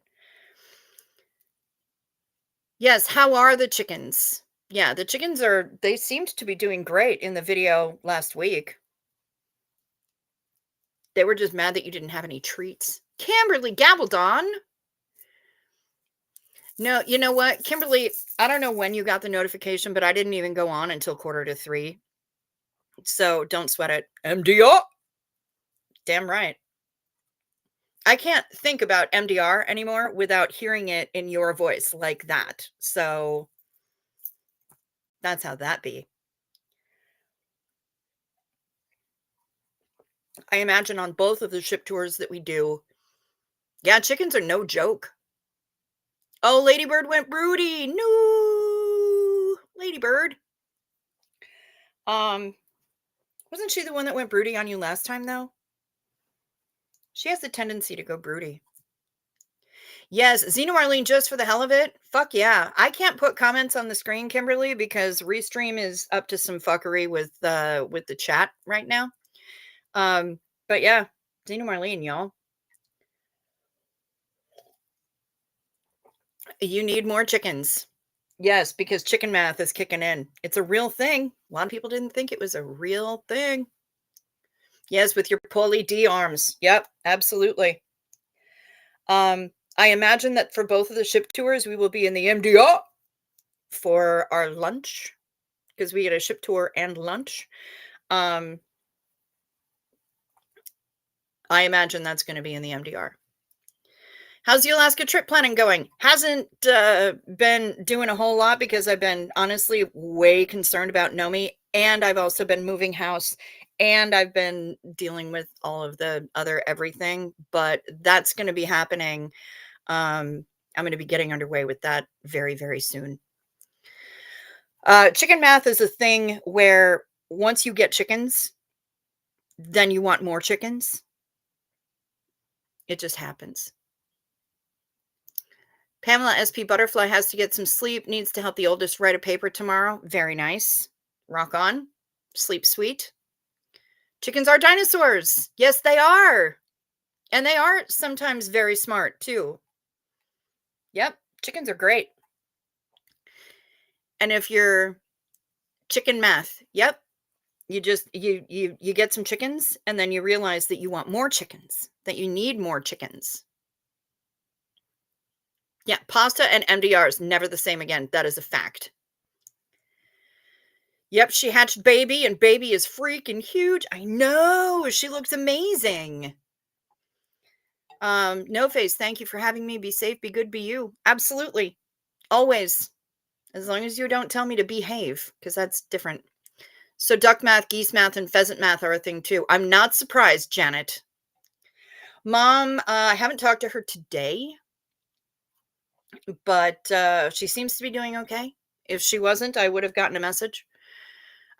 Yes, how are the chickens? Yeah, the chickens they seemed to be doing great in the video last week. They were just mad that you didn't have any treats. Kimberly Gabaldon. No, you know what? Kimberly, I don't know when you got the notification, but I didn't even go on until 2:45. So don't sweat it. MDR. Damn right. I can't think about MDR anymore without hearing it in your voice like that. So that's how that be. I imagine on both of the ship tours that we do, yeah, chickens are no joke. Oh, Ladybird went broody. No, Ladybird. Um, wasn't she the one that went broody on you last time though? She has a tendency to go broody. Yes, Xena Marlene just for the hell of it. Fuck yeah. I can't put comments on the screen, Kimberly, because Restream is up to some fuckery with the chat right now. But yeah, Xena Marlene, y'all. You need more chickens. Yes, because chicken math is kicking in. It's a real thing. A lot of people didn't think it was a real thing. Yes, with your poly D arms. Yep, absolutely. I imagine that for both of the ship tours, we will be in the MDR for our lunch because we get a ship tour and lunch. Um, I imagine that's going to be in the MDR. How's the Alaska trip planning going? Hasn't been doing a whole lot because I've been honestly way concerned about Nomi, and I've also been moving house, and I've been dealing with all of the other everything. But that's going to be happening. I'm going to be getting underway with that very, very soon. Chicken math is a thing where once you get chickens, then you want more chickens. It just happens. Pamela SP Butterfly has to get some sleep, needs to help the oldest write a paper tomorrow. Very nice. Rock on. Sleep sweet. Chickens are dinosaurs. Yes, they are. And they are sometimes very smart too. Yep, chickens are great. And if you're chicken math, yep, you just you get some chickens and then you realize that you want more chickens, that you need more chickens. Yeah, pasta and MDR is never the same again. That is a fact. Yep, she hatched baby, and baby is freaking huge. I know, she looks amazing. No face, thank you for having me. Be safe, be good, be you. Absolutely. Always. As long as you don't tell me to behave, because that's different. So duck math, geese math, and pheasant math are a thing too. I'm not surprised, Janet. Mom, I haven't talked to her today, but she seems to be doing okay. If she wasn't, I would have gotten a message.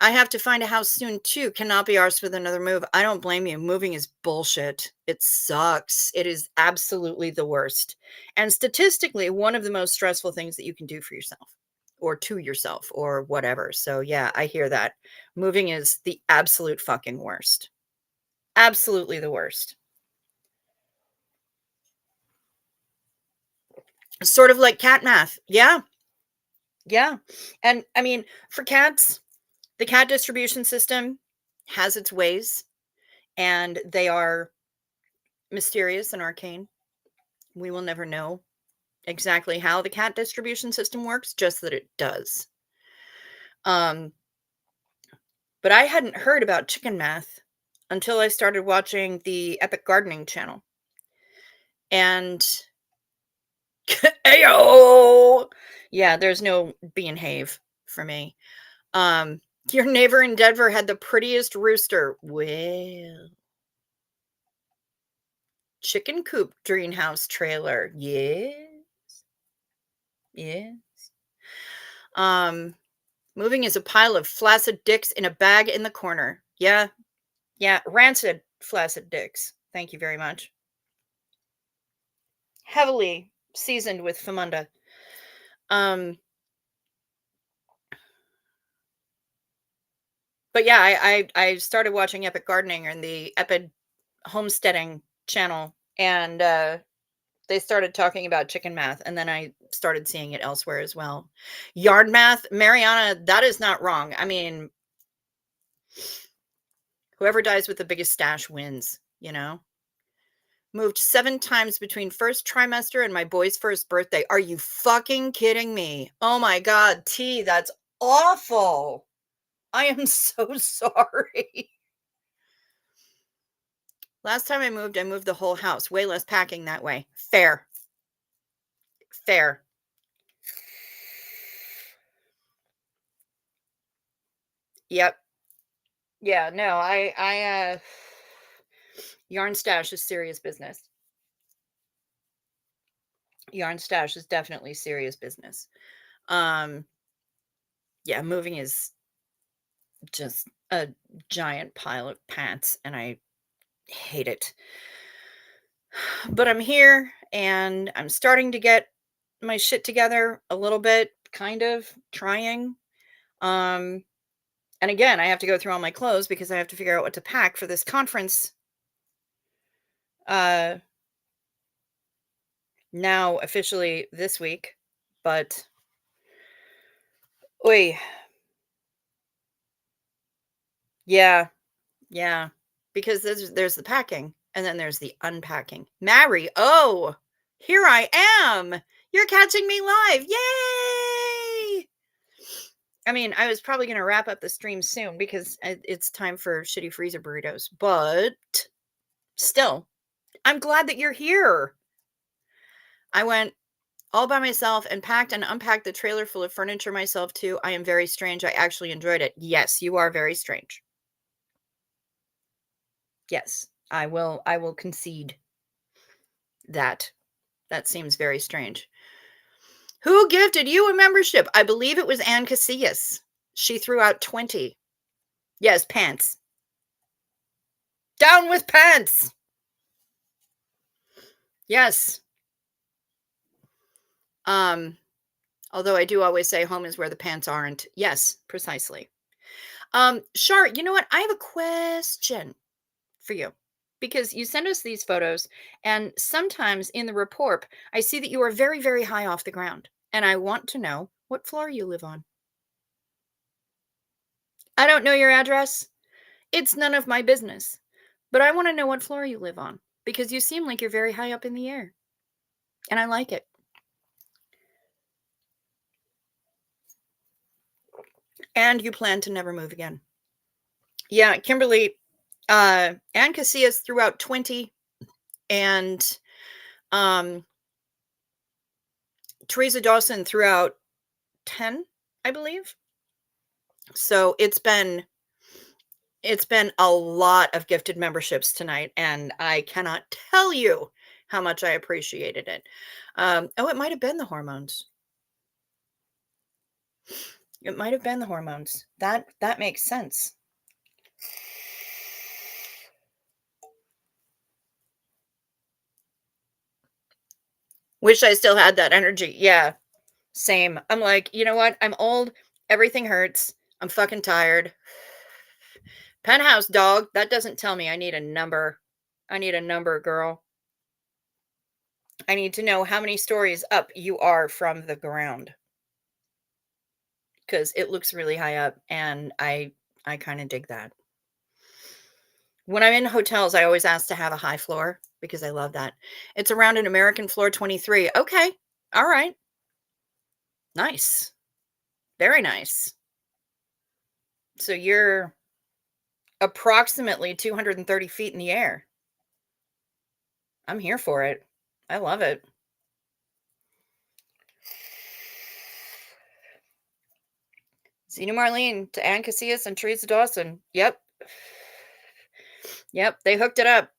I have to find a house soon too. Cannot be arsed with another move. I don't blame you. Moving is bullshit. It sucks. It is absolutely the worst. And statistically, one of the most stressful things that you can do for yourself or to yourself or whatever. So yeah, I hear that. Moving is the absolute fucking worst. Absolutely the worst. Sort of like cat math. Yeah. Yeah. And I mean, for cats, the cat distribution system has its ways and they are mysterious and arcane. We will never know exactly how the cat distribution system works, just that it does. Um, but I hadn't heard about chicken math until I started watching the Epic Gardening channel. And ayo! Yeah, there's no being have for me. Your neighbor in Denver had the prettiest rooster. Well, chicken coop greenhouse trailer. Yes. Yes. Moving is a pile of flaccid dicks in a bag in the corner. Yeah. Yeah. Rancid flaccid dicks. Thank you very much. Heavily seasoned with famunda. Um, but yeah, I started watching Epic Gardening and the Epic Homesteading channel, and they started talking about chicken math, and then I started seeing it elsewhere as well. Yard math, Mariana, that is not wrong. I mean, whoever dies with the biggest stash wins, you know? Moved 7 times between first trimester and my boy's first birthday. Are you fucking kidding me? Oh my God, T, that's awful. I am so sorry. Last time I moved the whole house. Way less packing that way. Fair. Fair. Yep. Yeah, no, yarn stash is serious business. Yarn stash is definitely serious business. Yeah, moving is just a giant pile of pants, and I hate it. But I'm here and I'm starting to get my shit together a little bit, kind of trying. Um, and again, I have to go through all my clothes because I have to figure out what to pack for this conference. Uh, Now officially this week, but oi, yeah, yeah, because there's the packing and then there's the unpacking. Mary, oh, here I am. You're catching me live. Yay! I mean, I was probably going to wrap up the stream soon because it's time for shitty freezer burritos, but still, I'm glad that you're here. I went all by myself and packed and unpacked the trailer full of furniture myself too. I am very strange. I actually enjoyed it. Yes, you are very strange. Yes, I will concede that. That seems very strange. Who gifted you a membership? I believe it was Ann Casillas. She threw out 20. Yes, pants. Down with pants. Yes. Although I do always say home is where the pants aren't. Yes, precisely. Shar, you know what? I have a question for you because you send us these photos, and sometimes in the report, I see that you are very, very high off the ground, and I want to know what floor you live on. I don't know your address. It's none of my business, but I want to know what floor you live on because you seem like you're very high up in the air, and I like it. And you plan to never move again. Yeah, Kimberly, Ann Casillas threw out 20, and um, Teresa Dawson threw out 10, I believe. So it's been a lot of gifted memberships tonight, and I cannot tell you how much I appreciated it. Oh, it might have been the hormones. It might have been the hormones. That makes sense. Wish I still had that energy. Yeah, same. I'm like, you know what? I'm old. Everything hurts. I'm fucking tired. Penthouse dog. That doesn't tell me I need a number. I need a number, girl. I need to know how many stories up you are from the ground because it looks really high up, and I kind of dig that. When I'm in hotels, I always ask to have a high floor because I love that. It's around an American floor 23. Okay. All right. Nice. Very nice. So you're approximately 230 feet in the air. I'm here for it. I love it. Zena Marlene to Ann Casillas and Teresa Dawson. Yep. Yep. They hooked it up.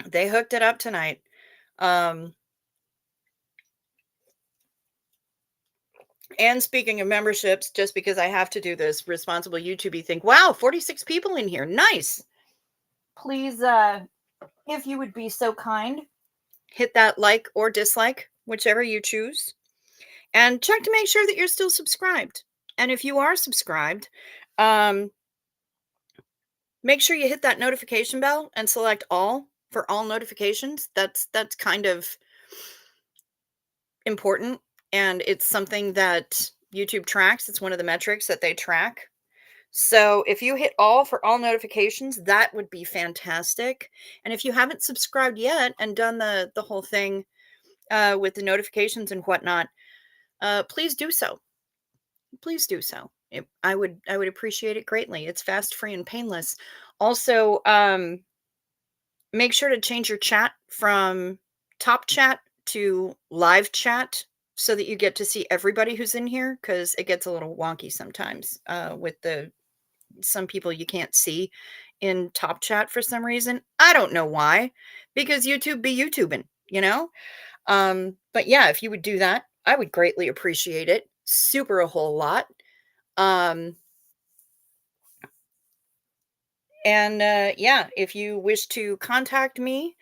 They hooked it up tonight. Um, and speaking of memberships, just because I have to do this responsible YouTube thing. Wow, 46 people in here. Nice. Please, if you would be so kind, hit that like or dislike, whichever you choose, and check to make sure that you're still subscribed. And if you are subscribed, um, make sure you hit that notification bell and select all for all notifications. That's kind of important, and it's something that YouTube tracks. It's one of the metrics that they track. So if you hit all for all notifications, that would be fantastic. And if you haven't subscribed yet and done the whole thing with the notifications and whatnot, please do so. Please do so. I would appreciate it greatly. It's fast, free, and painless. Also, make sure to change your chat from top chat to live chat so that you get to see everybody who's in here because it gets a little wonky sometimes with some people you can't see in top chat for some reason. I don't know why, because YouTube be YouTubing, you know? But yeah, if you would do that, I would greatly appreciate it. Super a whole lot. Um, And yeah, if you wish to contact me,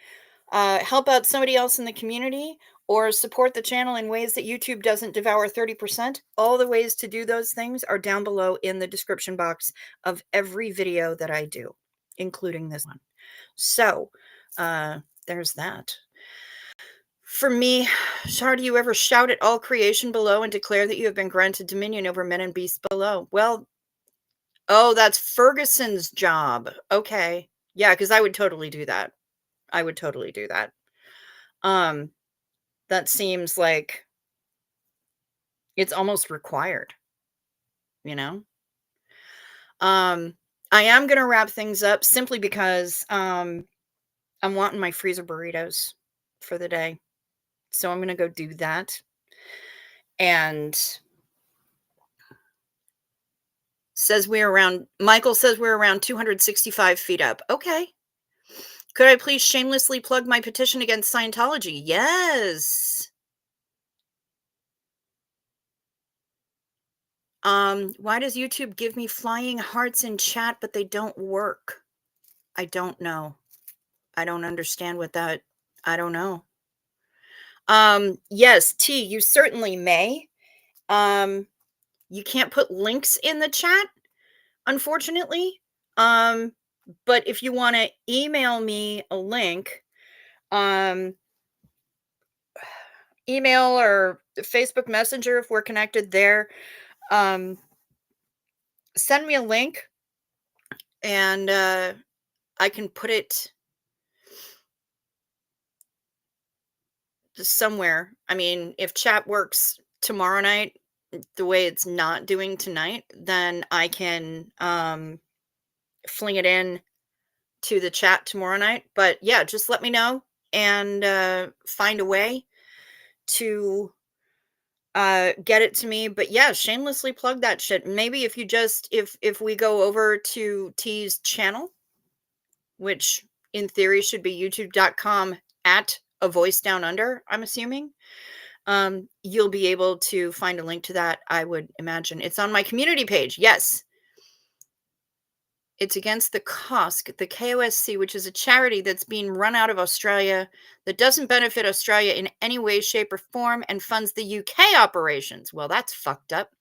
help out somebody else in the community, or support the channel in ways that YouTube doesn't devour 30%, all the ways to do those things are down below in the description box of every video that I do, including this one. So, there's that. For me, Shar, do you ever shout at all creation below and declare that you have been granted dominion over men and beasts below? Well, oh, that's Ferguson's job. Okay. Yeah, because I would totally do that. I would totally do that. Um, that seems like it's almost required, you know? Um, I am gonna wrap things up simply because I'm wanting my freezer burritos for the day. So I'm gonna go do that. And Michael says we're around 265 feet up. Okay. Could I please shamelessly plug my petition against Scientology? Yes. Why does YouTube give me flying hearts in chat, but they don't work? I don't know. I don't understand what that I don't know. Yes, T, you certainly may. Um, you can't put links in the chat, unfortunately. Um, but if you want to email me a link, um, email or Facebook Messenger if we're connected there, um, send me a link and I can put it somewhere. I mean, if chat works tomorrow night the way it's not doing tonight, then I can fling it in to the chat tomorrow night. But yeah, just let me know and find a way to get it to me. But yeah, shamelessly plug that shit. Maybe if you just if we go over to T's channel, which in theory should be youtube.com at a voice down under, I'm assuming. You'll be able to find a link to that, I would imagine. It's on my community page. Yes. It's against the COSC, the KOSC, which is a charity that's being run out of Australia that doesn't benefit Australia in any way, shape, or form and funds the UK operations. Well, that's fucked up.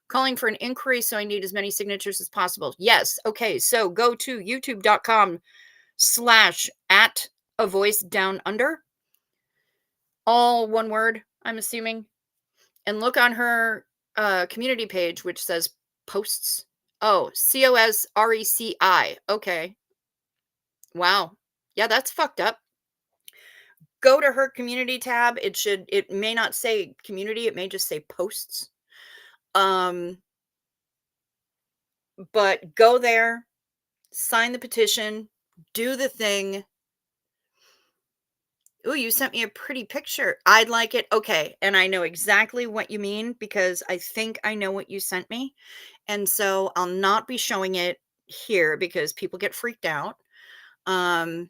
Calling for an inquiry, so I need as many signatures as possible. Yes. Okay. So go to youtube.com/ at a voice down under. All one word, I'm assuming. And look on her community page, which says posts. Oh, COSRECI. Okay. Wow. Yeah, that's fucked up. Go to her community tab. It may not say community, it may just say posts. Um, but go there, sign the petition, do the thing. Ooh, you sent me a pretty picture. I'd like it. Okay. And I know exactly what you mean because I think I know what you sent me. And so I'll not be showing it here because people get freaked out. Um,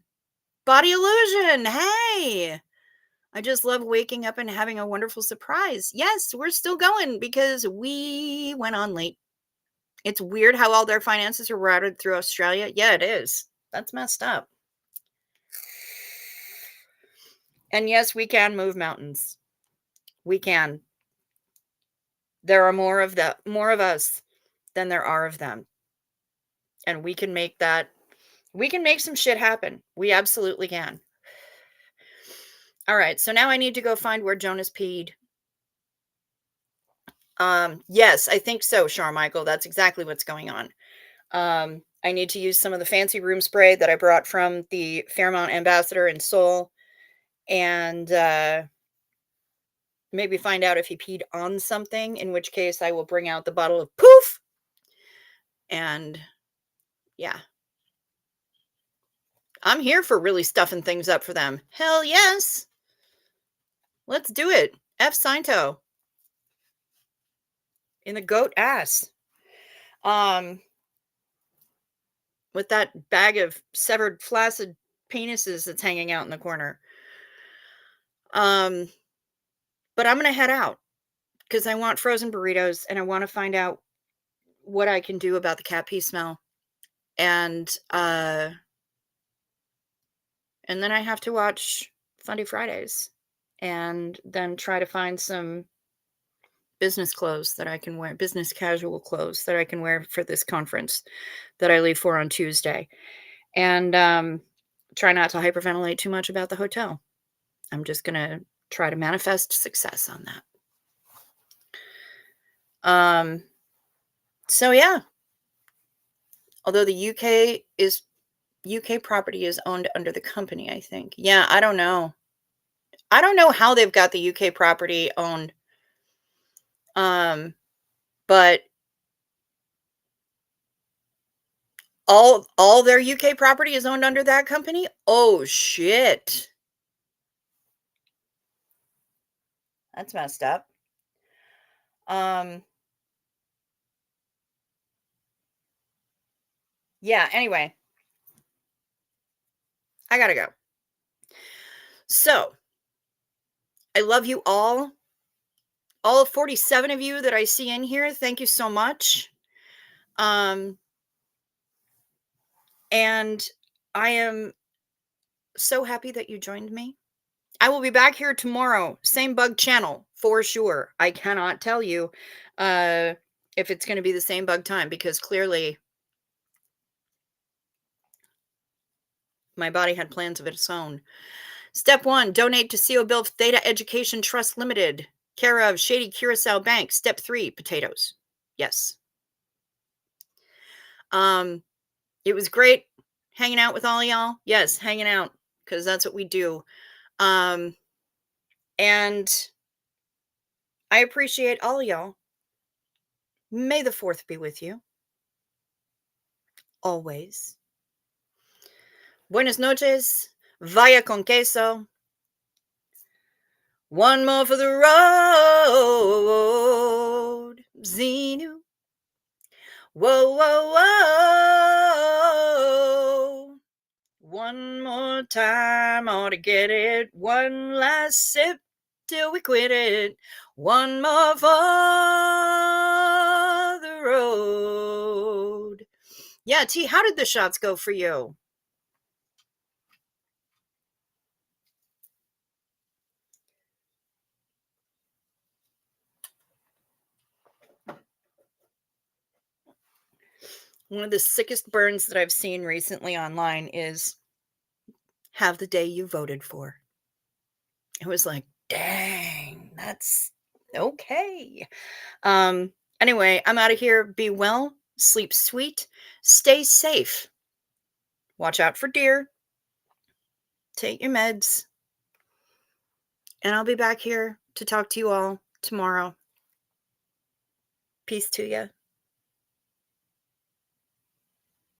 Body illusion. Hey, I just love waking up and having a wonderful surprise. Yes, we're still going because we went on late. It's weird how all their finances are routed through Australia. Yeah, it is. That's messed up. And yes, we can move mountains. We can. There are more of us than there are of them. And we can make some shit happen. We absolutely can. All right, so now I need to go find where Jonas peed. Yes, I think so, Charmichael. That's exactly what's going on. I need to use some of the fancy room spray that I brought from the Fairmont Ambassador in Seoul and maybe find out if he peed on something, in which case I will bring out the bottle of poof. And yeah. I'm here for really stuffing things up for them. Hell yes. Let's do it. F Sciento. In the goat ass. With that bag of severed flaccid penises that's hanging out in the corner. But I'm gonna head out because I want frozen burritos and I want to find out what I can do about the cat pee smell. And, uh, and then I have to watch Funny Fridays and then try to find some business clothes that I can wear, business casual clothes that I can wear for this conference that I leave for on Tuesday. And try not to hyperventilate too much about the hotel. I'm just going to try to manifest success on that. Um, so yeah, although the UK property is owned under the company, I think. Yeah, I don't know. I don't know how they've got the UK property owned. Um, but all their UK property is owned under that company? Oh shit. That's messed up. Um, yeah, anyway, I gotta go. So, I love you all 47 of you that I see in here. Thank you so much. Um, and I am so happy that you joined me. I will be back here tomorrow, same bug channel for sure. I cannot tell you uh if it's going to be the same bug time because clearly my body had plans of its own. Step 1, donate to CO Bill Theta Education Trust Limited, care of Shady Curacao Bank. Step 3, potatoes. Yes. Um it was great hanging out with all y'all. Yes, hanging out because that's what we do. Um and I appreciate all y'all. May the 4th be with you always. Buenas noches. Vaya con queso. One more for the road. Xenu. Whoa, whoa, whoa. One more time, ought to get it. One last sip till we quit it. One more for the road. Yeah, T, how did the shots go for you? One of the sickest burns that I've seen recently online is have the day you voted for. It was like, dang, that's okay. Anyway, I'm out of here. Be well, sleep sweet, stay safe. Watch out for deer. Take your meds. And I'll be back here to talk to you all tomorrow. Peace to you.